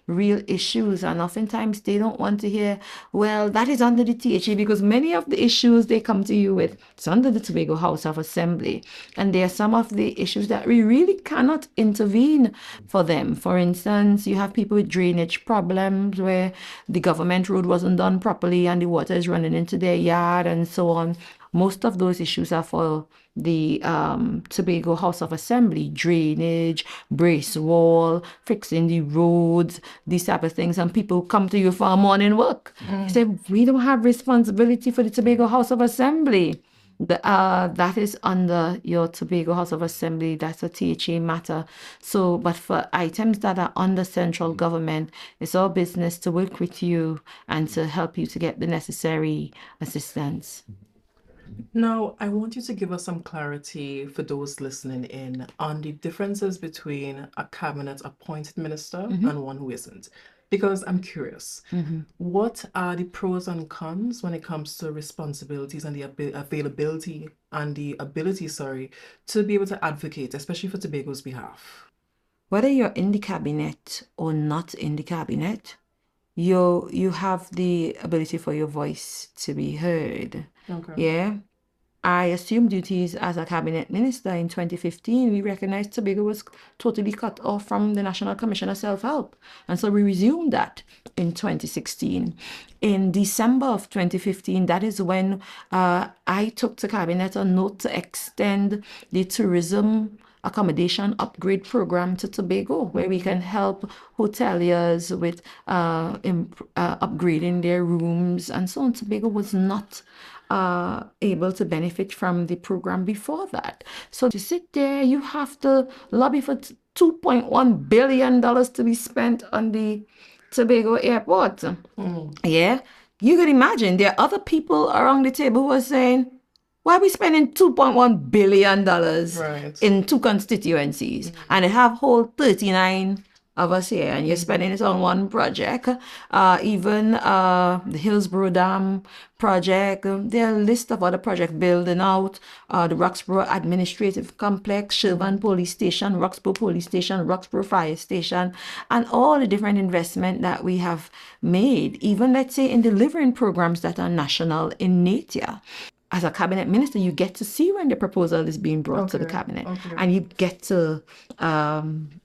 real issues, and oftentimes they don't want to hear, well, that is under the THA, because many of the issues they come to you with, it's under the Tobago House of Assembly, and there are some of the issues that we really cannot intervene for them. For instance, you have people with drainage problems where the government road wasn't done properly and the water is running into their yard and so on. Most of those issues are for the Tobago House of Assembly: drainage, brace wall, fixing the roads, these type of things. And people come to you for a morning work. You say, we don't have responsibility for the Tobago House of Assembly. That is under your Tobago House of Assembly. That's a THA matter. So, but for items that are under central government, it's our business to work with you and to help you to get the necessary assistance. Now, I want you to give us some clarity for those listening in on the differences between a cabinet appointed minister and one who isn't. Because I'm curious, what are the pros and cons when it comes to responsibilities and the availability and the ability, to be able to advocate, especially for Tobago's behalf? Whether you're in the cabinet or not in the cabinet, you have the ability for your voice to be heard. Okay. Yeah. I assumed duties as a cabinet minister in 2015, we recognized Tobago was totally cut off from the National Commission of Self-Help. And so we resumed that in 2016. In December of 2015, that is when I took to cabinet a note to extend the tourism accommodation upgrade program to Tobago, where we can help hoteliers with upgrading their rooms and so on. Tobago was not able to benefit from the program before that. So to sit there, you have to lobby for $2.1 billion to be spent on the Tobago airport. Yeah, you could imagine there are other people around the table who are saying, why are we spending $2.1 billion in 2 constituencies? And they have whole 39 of us here, and you're spending it on one project. Even the Hillsborough Dam project, there are a list of other projects building out the Roxborough Administrative Complex, Shervan Police Station, Roxborough Police Station, Roxborough Fire Station, and all the different investment that we have made, even let's say in delivering programs that are national in nature. As a cabinet minister, you get to see when the proposal is being brought to the cabinet, and you get to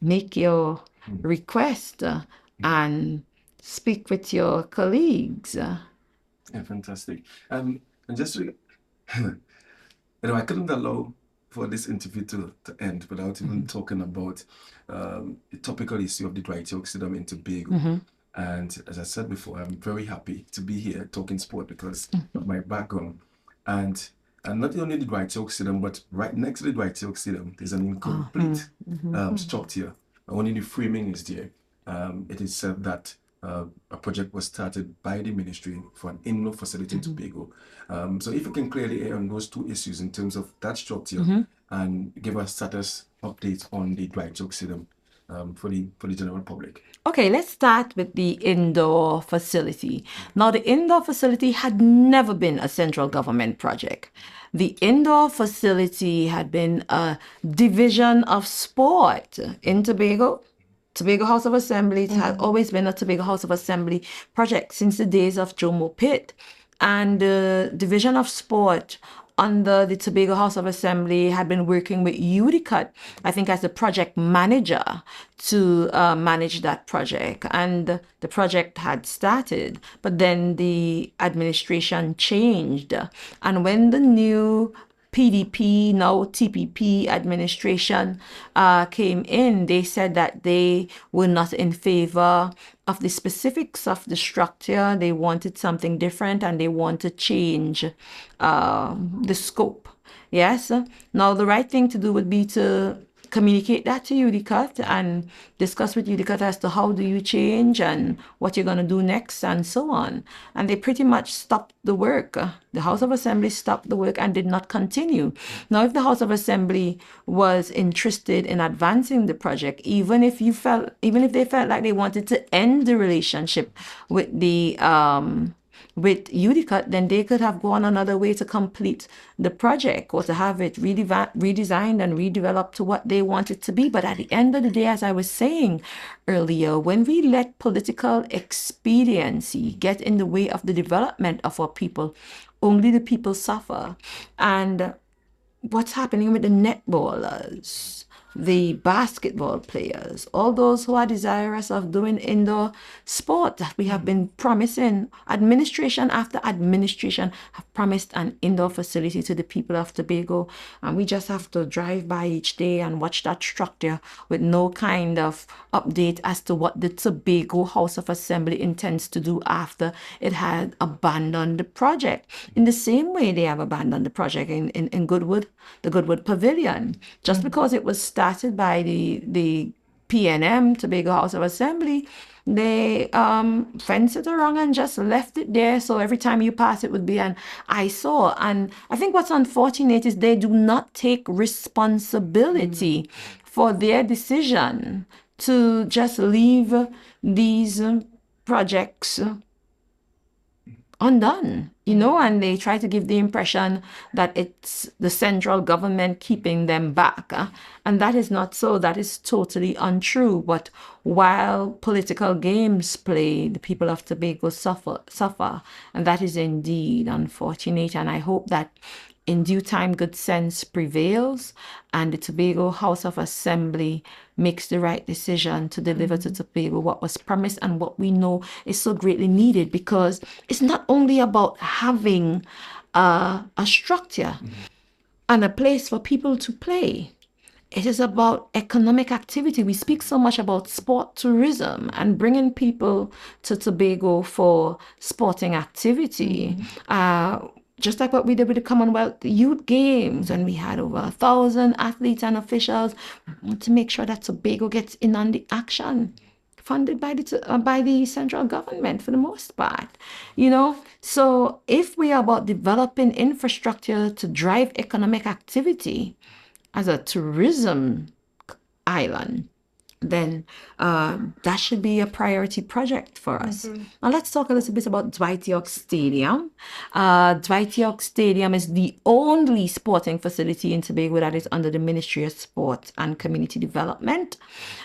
make your request and speak with your colleagues. Yeah, fantastic. And just to, I couldn't allow for this interview to end without even talking about the topical issue of the 𝐒𝐻𝐚 in Tobago. And as I said before, I'm very happy to be here talking sport because of my background. And not only the 𝐒𝐻𝐚, but right next to the 𝐒𝐻𝐚, there's an incomplete structure. Only the framing is there. It is said that a project was started by the ministry for an indoor facility in Tobago. So if you can clearly air on those 2 issues in terms of that structure and give us status updates on the 𝐒𝐻𝐚 for the general public. Okay, let's start with the indoor facility. Now, the indoor facility had never been a central government project. The indoor facility had been a division of sport in Tobago. Tobago House of Assembly. It had always been a Tobago House of Assembly project since the days of Jomo Pitt. And the division of sport under the Tobago House of Assembly had been working with 𝐒𝐻𝐚, I think, as the project manager to manage that project. And the project had started, but then the administration changed. And when the new PDP, now TPP administration came in, they said that they were not in favor of the specifics of the structure. They wanted something different and they want to change the scope. Yes. Now, the right thing to do would be to communicate that to 𝐒𝐻𝐚 and discuss with 𝐒𝐻𝐚 as to how do you change and what you're going to do next and so on. And they pretty much stopped the work. The House of Assembly stopped the work and did not continue. Now, if the House of Assembly was interested in advancing the project, even if they felt like they wanted to end the relationship with the with 𝐒𝐻𝐚, then they could have gone another way to complete the project or to have it redesigned and redeveloped to what they want it to be. But at the end of the day, as I was saying earlier, when we let political expediency get in the way of the development of our people, only the people suffer. And what's happening with the netballers, the basketball players, all those who are desirous of doing indoor sport that we have been promising, administration after administration have promised an indoor facility to the people of Tobago, and we just have to drive by each day and watch that structure with no kind of update as to what the Tobago House of Assembly intends to do after it had abandoned the project. In the same way they have abandoned the project in Goodwood, the Goodwood Pavilion, just because it was started by the PNM, Tobago House of Assembly, they fenced it around and just left it there. So every time you pass, it would be an eyesore. And I think what's unfortunate is they do not take responsibility for their decision to just leave these projects undone, and they try to give the impression that it's the central government keeping them back. And that is not so. That is totally untrue. But while political games play, the people of Tobago suffer. And that is indeed unfortunate. And I hope that in due time, good sense prevails, and the Tobago House of Assembly makes the right decision to deliver to Tobago what was promised and what we know is so greatly needed, because it's not only about having a structure and a place for people to play. It is about economic activity. We speak so much about sport tourism and bringing people to Tobago for sporting activity. Just like what we did with the Commonwealth Youth Games, and we had over 1,000 athletes and officials. We want to make sure that Tobago gets in on the action, funded by the central government for the most part, you know. So if we are about developing infrastructure to drive economic activity as a tourism island, then that should be a priority project for us. Now let's talk a little bit about Dwight York Stadium. Dwight York Stadium is the only sporting facility in Tobago that is under the Ministry of Sport and Community Development.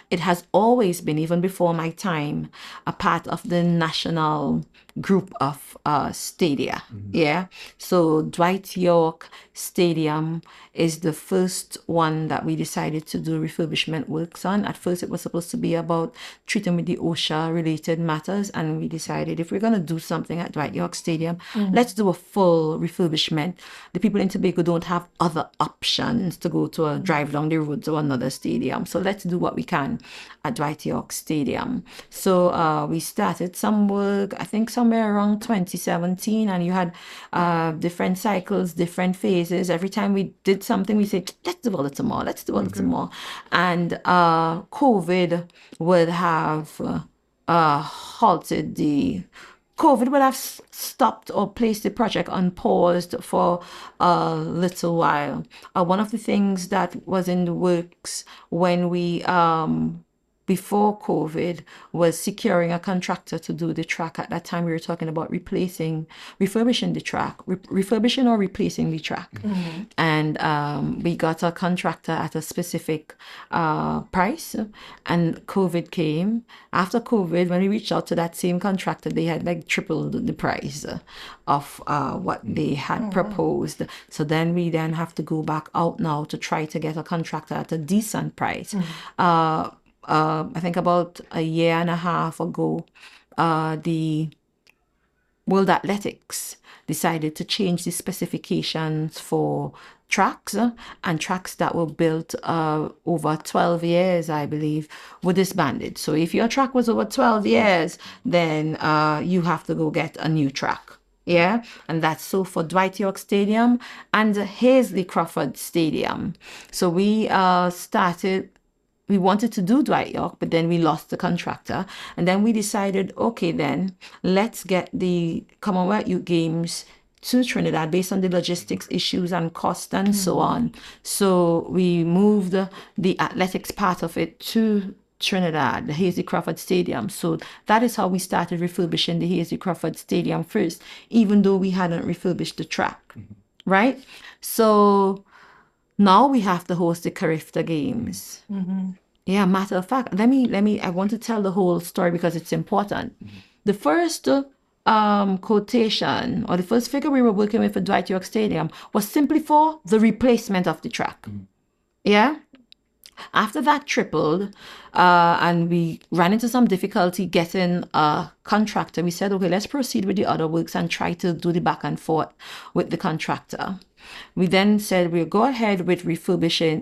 It has always been, even before my time, a part of the national group of stadia. Yeah. So Dwight York Stadium is the first one that we decided to do refurbishment works on. At first, it was supposed to be about treating with the OSHA related matters, and we decided if we're going to do something at Dwight York Stadium, let's do a full refurbishment. The people in Tobago don't have other options to go to a drive down the road to another stadium, so let's do what we can at Dwight York Stadium. So we started some work, I think somewhere around 2017, and you had different cycles, different phases. Every time we did something, we said, let's do a little more, let's do a little more. And COVID would have stopped or placed the project on pause for a little while. One of the things that was in the works when we before COVID was securing a contractor to do the track. At that time, we were talking about refurbishing the track, refurbishing or replacing the track. And we got a contractor at a specific price, and COVID came. After COVID, when we reached out to that same contractor, they had like tripled the price of what they had proposed. So then we have to go back out now to try to get a contractor at a decent price. I think about a year and a half ago, the World Athletics decided to change the specifications for tracks, and tracks that were built over 12 years, I believe, were disbanded. So if your track was over 12 years, then you have to go get a new track. Yeah, and that's so for Dwight York Stadium and Hazley Crawford Stadium. So we wanted to do Dwight York, but then we lost the contractor. And then we decided, okay, then let's get the Commonwealth Youth Games to Trinidad based on the logistics issues and cost and so on. So we moved the athletics part of it to Trinidad, the Hazley Crawford Stadium. So that is how we started refurbishing the Hazley Crawford Stadium first, even though we hadn't refurbished the track, right? So now we have to host the Carifta Games. Yeah, matter of fact, I want to tell the whole story because it's important. The first quotation, or the first figure we were working with for Dwight York Stadium was simply for the replacement of the track. Yeah. After that tripled, and we ran into some difficulty getting a contractor, we said, okay, let's proceed with the other works and try to do the back and forth with the contractor. We then said we'll go ahead with replacing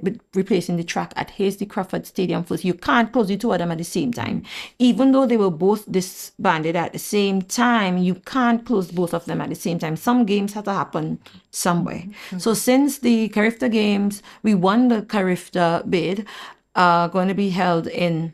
the track at Hazley Crawford Stadium first. You can't close the two of them at the same time. Even though they were both disbanded at the same time, you can't close both of them at the same time. Some games have to happen somewhere. So since the Carifta Games, we won the Carifta bid, going to be held in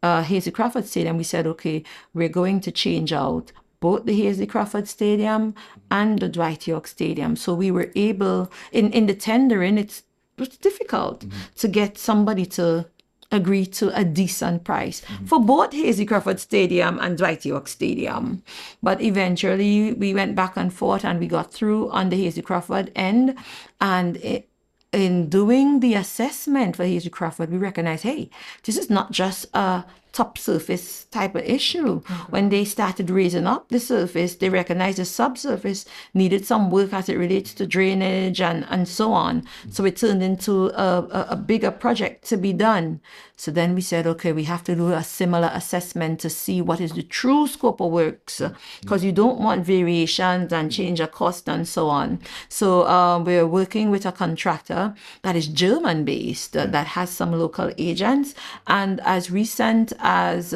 Hazley Crawford Stadium, we said, okay, we're going to change out both the Hazley Crawford Stadium and the Dwight York Stadium. So we were able, in the tendering, it was difficult to get somebody to agree to a decent price for both Hazley Crawford Stadium and Dwight York Stadium. But eventually we went back and forth and we got through on the Hazley Crawford end. And in doing the assessment for Hazley Crawford, we recognized, hey, this is not just a top surface type of issue. When they started raising up the surface, they recognized the subsurface needed some work as it relates to drainage and so on. So it turned into a bigger project to be done. So then we said, okay, we have to do a similar assessment to see what is the true scope of works, because you don't want variations and change of cost and so on. So we're working with a contractor that is German-based, that has some local agents, and as recent as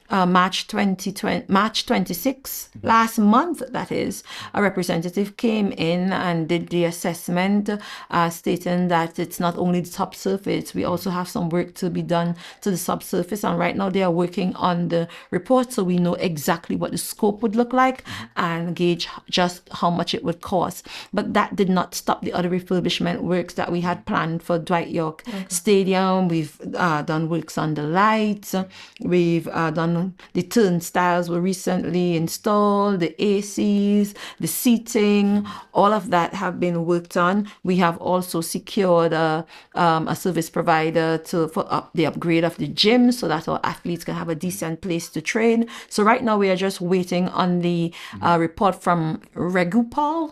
March 26, last month, that is, a representative came in and did the assessment, stating that it's not only the top surface, we also have some work to be done to the subsurface. And right now they are working on the report, so we know exactly what the scope would look like and gauge just how much it would cost. But that did not stop the other refurbishment works that we had planned for Dwight York Stadium. We've done works on the lights. We've done the turnstiles were recently installed, the ACs, the seating, all of that have been worked on. We have also secured a service provider for the upgrade of the gym so that our athletes can have a decent place to train. So right now we are just waiting on the report from Regupol,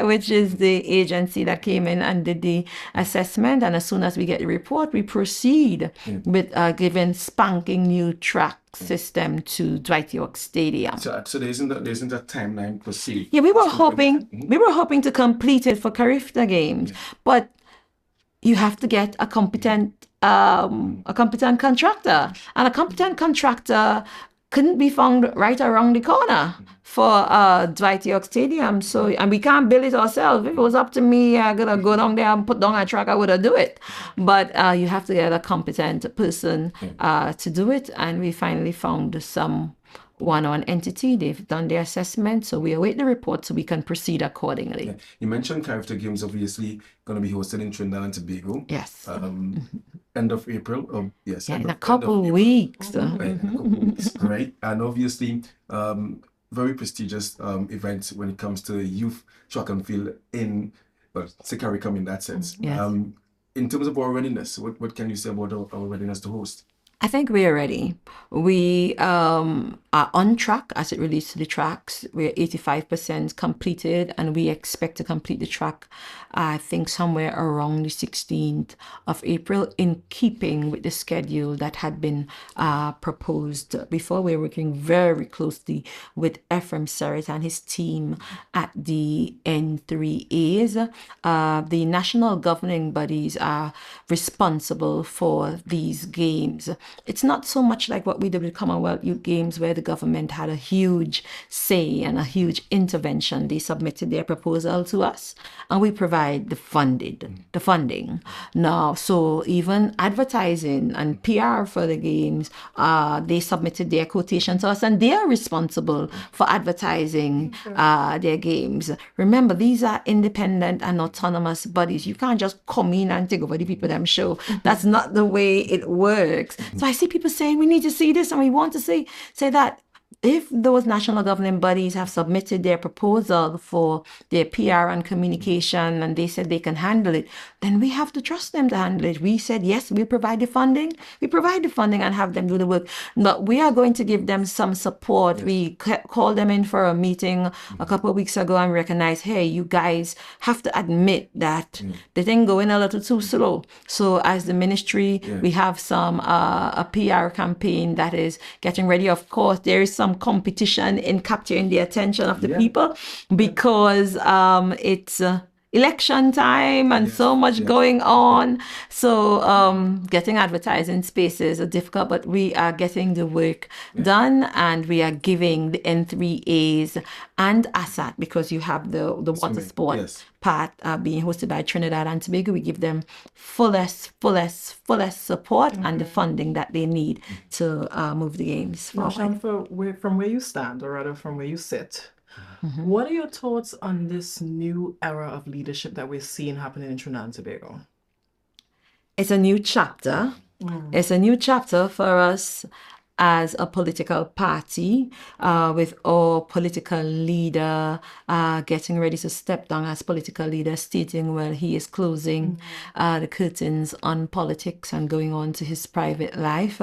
which is the agency that came in and did the assessment. And as soon as we get the report, we proceed with giving spanking new track system to Dwight York Stadium. So there isn't a timeline per se. Yeah, we were hoping to complete it for Carifta Games, but you have to get a competent contractor, and a competent contractor couldn't be found right around the corner for Dwight York Stadium. So, and we can't build it ourselves. If it was up to me, I'm gonna go down there and put down a track, I would have do it. But you have to get a competent person to do it. And we finally found one entity. They've done their assessment, so we await the report so we can proceed accordingly. You mentioned Carifta Games obviously going to be hosted in Trinidad and Tobago. Yes. End of April. Yes. In a couple weeks. Right. And obviously, very prestigious event when it comes to youth track and field in CARICOM in that sense. Yes. In terms of our readiness, what can you say about our readiness to host? I think we are ready. We are on track as it relates to the tracks. We're 85% completed, and we expect to complete the track, I think, somewhere around the 16th of April, in keeping with the schedule that had been proposed before. We're working very closely with Ephraim Serrett and his team at the N3As. The national governing bodies are responsible for these games. It's not so much like what we did with Commonwealth Youth Games, where the government had a huge say and a huge intervention. They submitted their proposal to us, and we provide the funding. Now, so even advertising and PR for the games, they submitted their quotation to us, and they are responsible for advertising their games. Remember, these are independent and autonomous bodies. You can't just come in and take over the people them show. That's not the way it works. So I see people saying we need to see this and we want to say that. If those national governing bodies have submitted their proposal for their PR and communication, and they said they can handle it, then we have to trust them to handle it. We said, yes, we provide the funding. We provide the funding and have them do the work. But we are going to give them some support. Yes. We called them in for a meeting a couple of weeks ago and recognized, hey, you guys have to admit that the thing going a little too slow. So as the ministry, we have some a PR campaign that is getting ready. Of course, there is some competition in capturing the attention of the people, because it's election time and so much going on. So getting advertising spaces are difficult, but we are getting the work done, and we are giving the N3As and ASAT, because you have the water sport part being hosted by Trinidad and Tobago. We give them fullest support and the funding that they need to move the games forward. Shamfa, from where you stand, or rather from where you sit, what are your thoughts on this new era of leadership that we're seeing happening in Trinidad and Tobago? It's a new chapter. It's a new chapter for us as a political party, with our political leader getting ready to step down as political leader, stating, well, he is closing the curtains on politics and going on to his private life.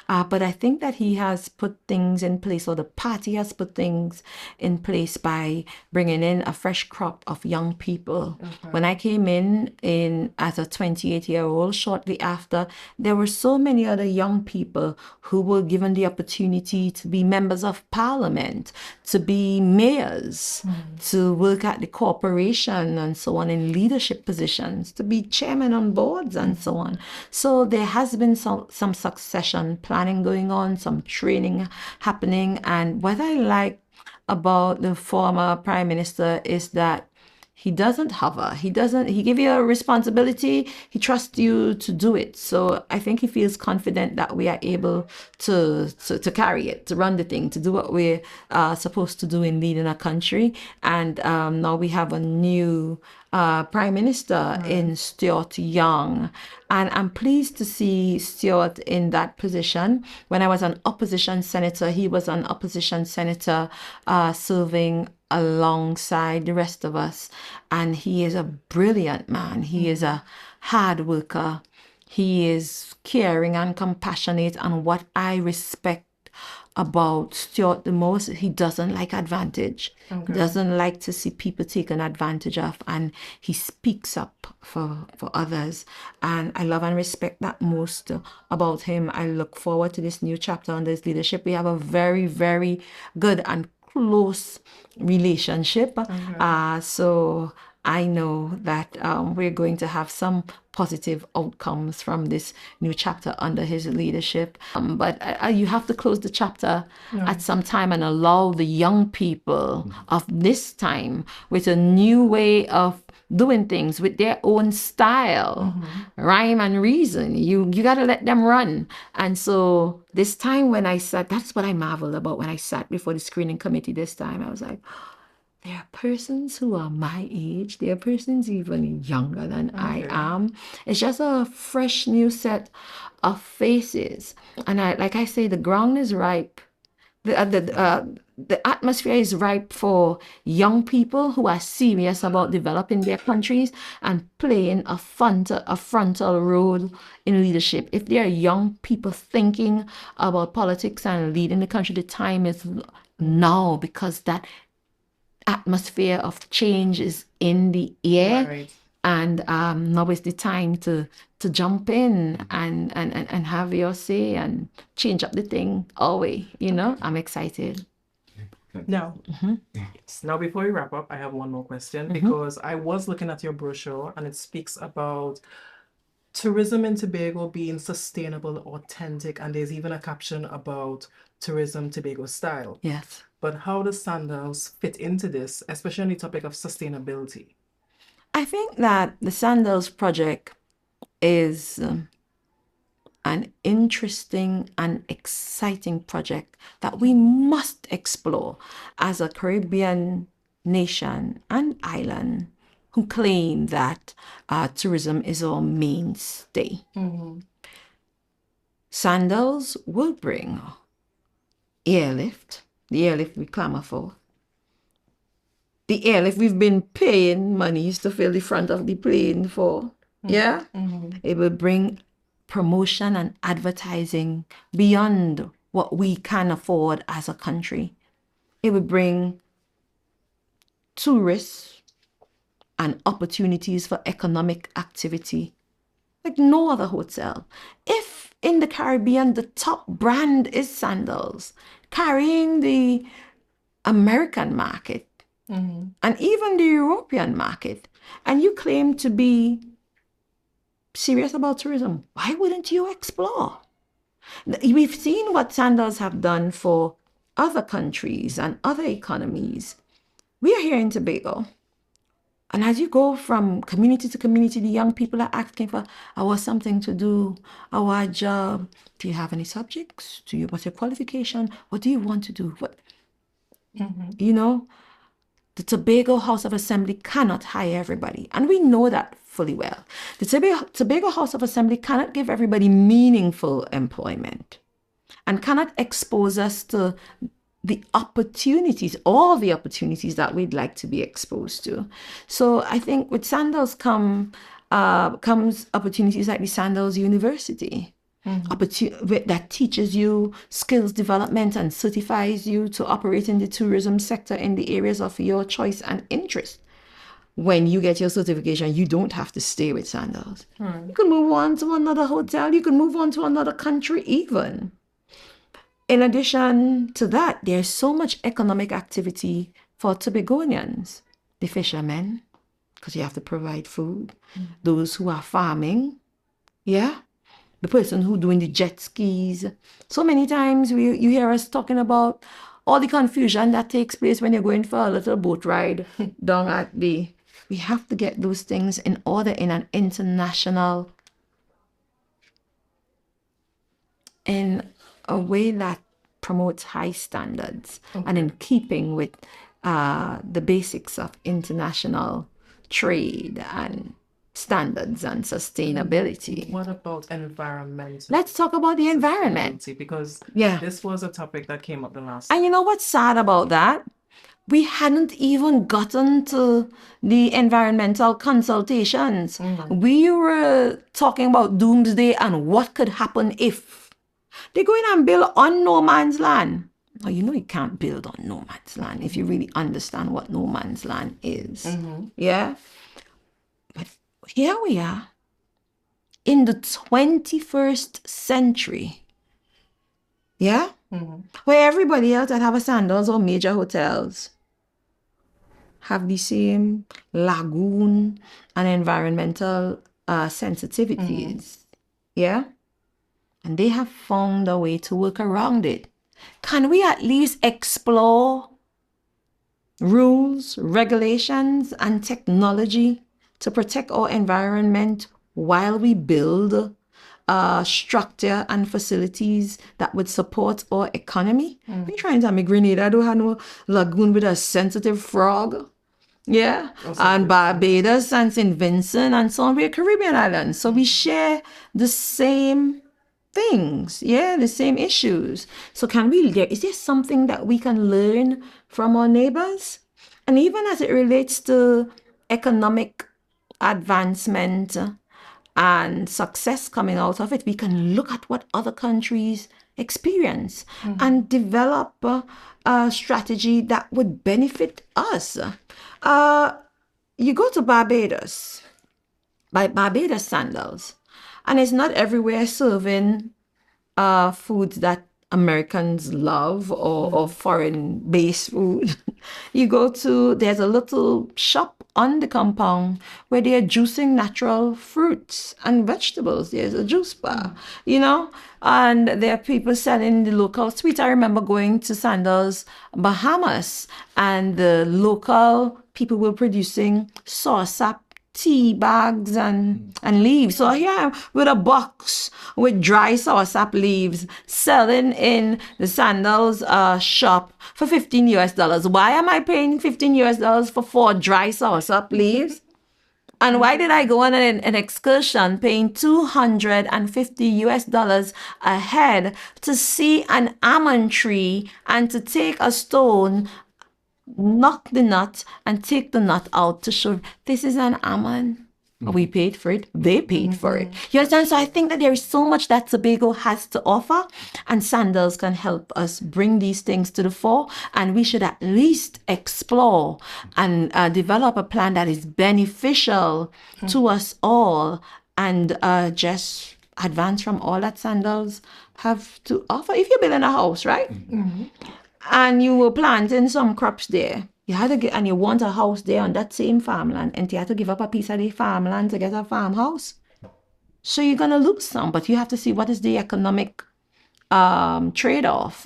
But I think that he has put things in place, or the party has put things in place by bringing in a fresh crop of young people. When I came in as a 28-year-old, shortly after, there were so many other young people who were given the opportunity to be members of parliament, to be mayors, to work at the corporation and so on in leadership positions, to be chairman on boards and so on. So there has been some succession planning going on, some training happening. And what I like about the former prime minister is that he doesn't hover. He give you a responsibility. He trusts you to do it. So I think he feels confident that we are able to carry it, to run the thing, to do what we're supposed to do in leading a country. And now we have a new prime minister in Stuart Young. And I'm pleased to see Stuart in that position. When I was an opposition senator, he was an opposition senator serving alongside the rest of us. And he is a brilliant man. He is a hard worker. He is caring and compassionate. And what I respect about Stuart the most, he doesn't like advantage. He doesn't like to see people taken advantage of, and he speaks up for others. And I love and respect that most about him. I look forward to this new chapter under his leadership. We have a very, very good and close relationship. So I know that we're going to have some positive outcomes from this new chapter under his leadership. But you have to close the chapter at some time and allow the young people of this time with a new way of doing things with their own style, rhyme and reason. You got to let them run. And so this time when I sat, that's what I marveled about when I sat before the screening committee this time. I was like, there are persons who are my age. There are persons even younger than I am. It's just a fresh new set of faces. And like I say, the ground is ripe. The atmosphere is ripe for young people who are serious about developing their countries and playing a frontal role in leadership. If there are young people thinking about politics and leading the country, the time is now, because that atmosphere of change is in the air. And now is the time to jump in and have your say and change up the thing our way. I'm excited. Now, yes. Now, before we wrap up, I have one more question, because I was looking at your brochure and it speaks about tourism in Tobago being sustainable, authentic, and there's even a caption about tourism Tobago style. Yes. But how does Sandals fit into this, especially on the topic of sustainability? I think that the Sandals project is an interesting and exciting project that we must explore as a Caribbean nation and island who claim that tourism is our mainstay. Sandals will bring airlift, the airlift we clamor for. The airlift we've been paying monies to fill the front of the plane for. It will bring promotion and advertising beyond what we can afford as a country. It will bring tourists and opportunities for economic activity like no other hotel. If in the Caribbean the top brand is Sandals, carrying the American market and even the European market, and you claim to be serious about tourism, why wouldn't you explore? We've seen what Sandals have done for other countries and other economies. We are here in Tobago. And as you go from community to community, the young people are asking for something to do, our job. Do you have any subjects? What's your qualification? What do you want to do? The Tobago House of Assembly cannot hire everybody. And we know that fully well. The Tobago House of Assembly cannot give everybody meaningful employment. and cannot expose us to the opportunities, all the opportunities that we'd like to be exposed to. So I think with Sandals comes opportunities like the Sandals University, that teaches you skills development and certifies you to operate in the tourism sector in the areas of your choice and interest. When you get your certification, you don't have to stay with Sandals. You can move on to another hotel. You can move on to another country even. In addition to that, there's so much economic activity for Tobagoans, the fishermen, because you have to provide food, those who are farming, the person who doing the jet skis. So many times you hear us talking about all the confusion that takes place when you're going for a little boat ride down at the... We have to get those things in order in an international, in a way that promotes high standards and in keeping with the basics of international trade and standards and sustainability. What about environment? Let's talk about the environment. Because this was a topic that came up the last time. And you know what's sad about that? We hadn't even gotten to the environmental consultations. We were talking about doomsday and what could happen if they go in and build on no man's land. Now, you know you can't build on no man's land if you really understand what no man's land is. Yeah? But here we are in the 21st century. Yeah? Where everybody else that have a Sandals or major hotels have the same lagoon and environmental sensitivities. Yeah? And they have found a way to work around it. Can we at least explore rules, regulations, and technology to protect our environment while we build structure and facilities that would support our economy? We're trying to make Grenada don't have no lagoon with a sensitive frog. Yeah, and Barbados and St. Vincent and so on. We're Caribbean islands, so we share the same things, the same issues. So is there something that we can learn from our neighbors? And even as it relates to economic advancement and success coming out of it, we can look at what other countries experience and develop a strategy that would benefit us. You go to Barbados, by Barbados Sandals, and it's not everywhere serving foods that Americans love or foreign-based food. You go to, there's a little shop on the compound where they are juicing natural fruits and vegetables. There's a juice bar, and there are people selling the local sweets. I remember going to Sandals, Bahamas, and the local people were producing sauerkraut tea bags and leaves. So here I am with a box with dry soursop leaves selling in the Sandals shop for $15 US. Why am I paying $15 US for 4 dry soursop leaves? And why did I go on an excursion paying $250 US a head to see an almond tree and to take a stone, knock the nut and take the nut out to show this is an almond? We paid for it. They paid for it. You understand? So I think that there is so much that Tobago has to offer, and Sandals can help us bring these things to the fore. And we should at least explore and develop a plan that is beneficial to us all, and just advance from all that Sandals have to offer. If you're building a house, right? And you were planting some crops there, you had to get, and you want a house there on that same farmland, and you had to give up a piece of the farmland to get a farmhouse. So you're gonna lose some, but you have to see what is the economic trade-off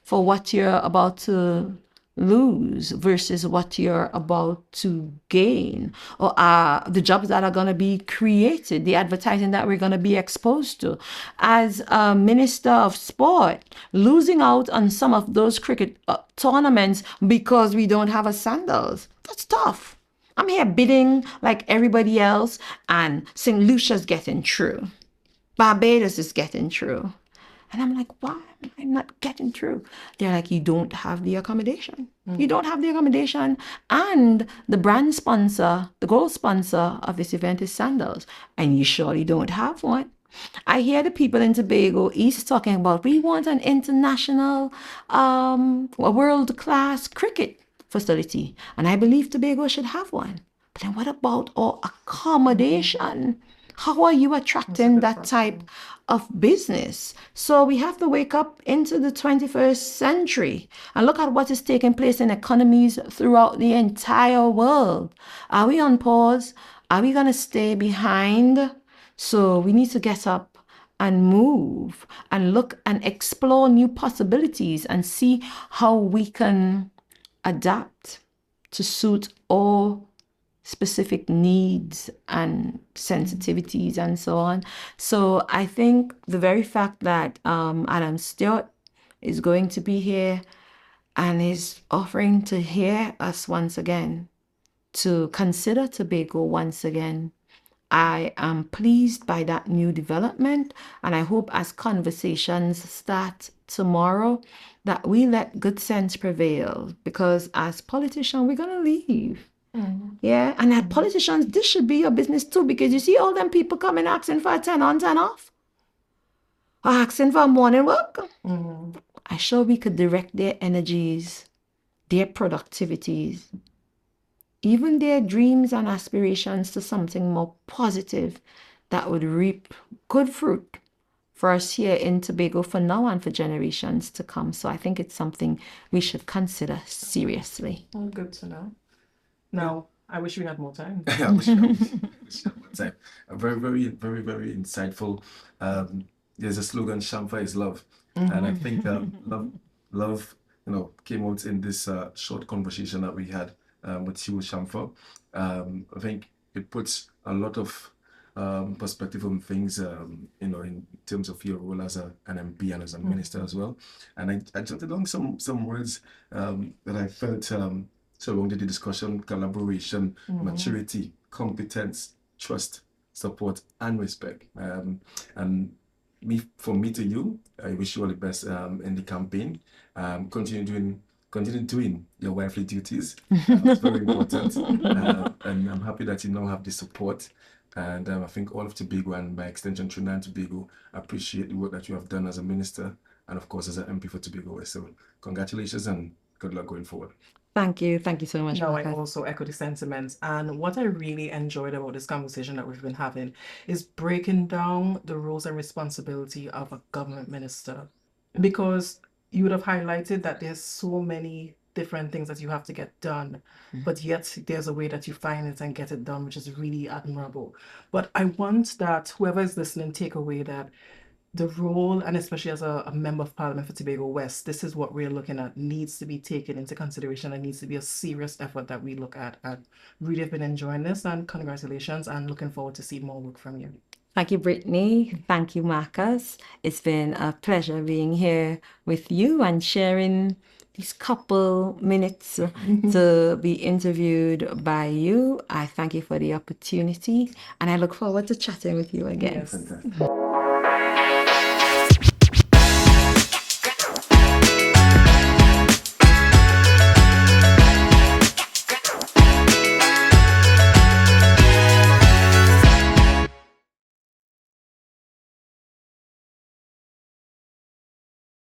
for what you're about to lose versus what you're about to gain, or the jobs that are going to be created, the advertising that we're going to be exposed to. As a minister of sport, losing out on some of those cricket tournaments because we don't have a Sandals, that's tough. I'm here bidding like everybody else, and St. Lucia's getting through. Barbados is getting through. And I'm like, why am I not getting through? They're like, you don't have the accommodation. You don't have the accommodation. And the brand sponsor, the gold sponsor of this event is Sandals. And you surely don't have one. I hear the people in Tobago East talking about, we want an international, a world-class cricket facility. And I believe Tobago should have one. But then what about our accommodation? How are you attracting that type of business? So we have to wake up into the 21st century and look at what is taking place in economies throughout the entire world. Are we on pause? Are we going to stay behind? So we need to get up and move and look and explore new possibilities and see how we can adapt to suit all specific needs and sensitivities and so on. So I think the very fact that Adam Stewart is going to be here and is offering to hear us once again, to consider Tobago once again, I am pleased by that new development, and I hope as conversations start tomorrow that we let good sense prevail, because as politicians, we're going to leave. Yeah, and as politicians, this should be your business too, because you see all them people coming asking for a 10 on, 10 off, or asking for morning work. I'm sure we could direct their energies, their productivities, even their dreams and aspirations to something more positive that would reap good fruit for us here in Tobago for now and for generations to come. So I think it's something we should consider seriously. Oh, good to know. Now, I wish we had more time. I wish we had more time. Very, very, very, very insightful. There's a slogan, Shamfa is love. And I think love, came out in this short conversation that we had with you, Shamfa. I think it puts a lot of perspective on things, in terms of your role as an MP and as a minister as well. And I jotted down some words that I felt surrounded the discussion: collaboration, maturity, competence, trust, support, and respect. And from me to you, I wish you all the best in the campaign. Continue doing your wifely duties. It's very important. And I'm happy that you now have the support. And I think all of Tobago, and by extension Trinidad and Tobago, appreciate the work that you have done as a minister and of course as an MP for Tobago West. So congratulations and good luck going forward. Thank you so much. No, I also echo the sentiments. And what I really enjoyed about this conversation that we've been having is breaking down the roles and responsibility of a government minister, because you would have highlighted that there's so many different things that you have to get done, but yet there's a way that you find it and get it done, which is really admirable. But I want that whoever is listening take away that the role, and especially as a member of parliament for Tobago West, this is what we're looking at, needs to be taken into consideration and needs to be a serious effort that we look at. And really have been enjoying this, and congratulations, and looking forward to see more work from you. Thank you, Brittany. Thank you, Marcus. It's been a pleasure being here with you and sharing these couple minutes to be interviewed by you. I thank you for the opportunity, and I look forward to chatting with you again. Yes.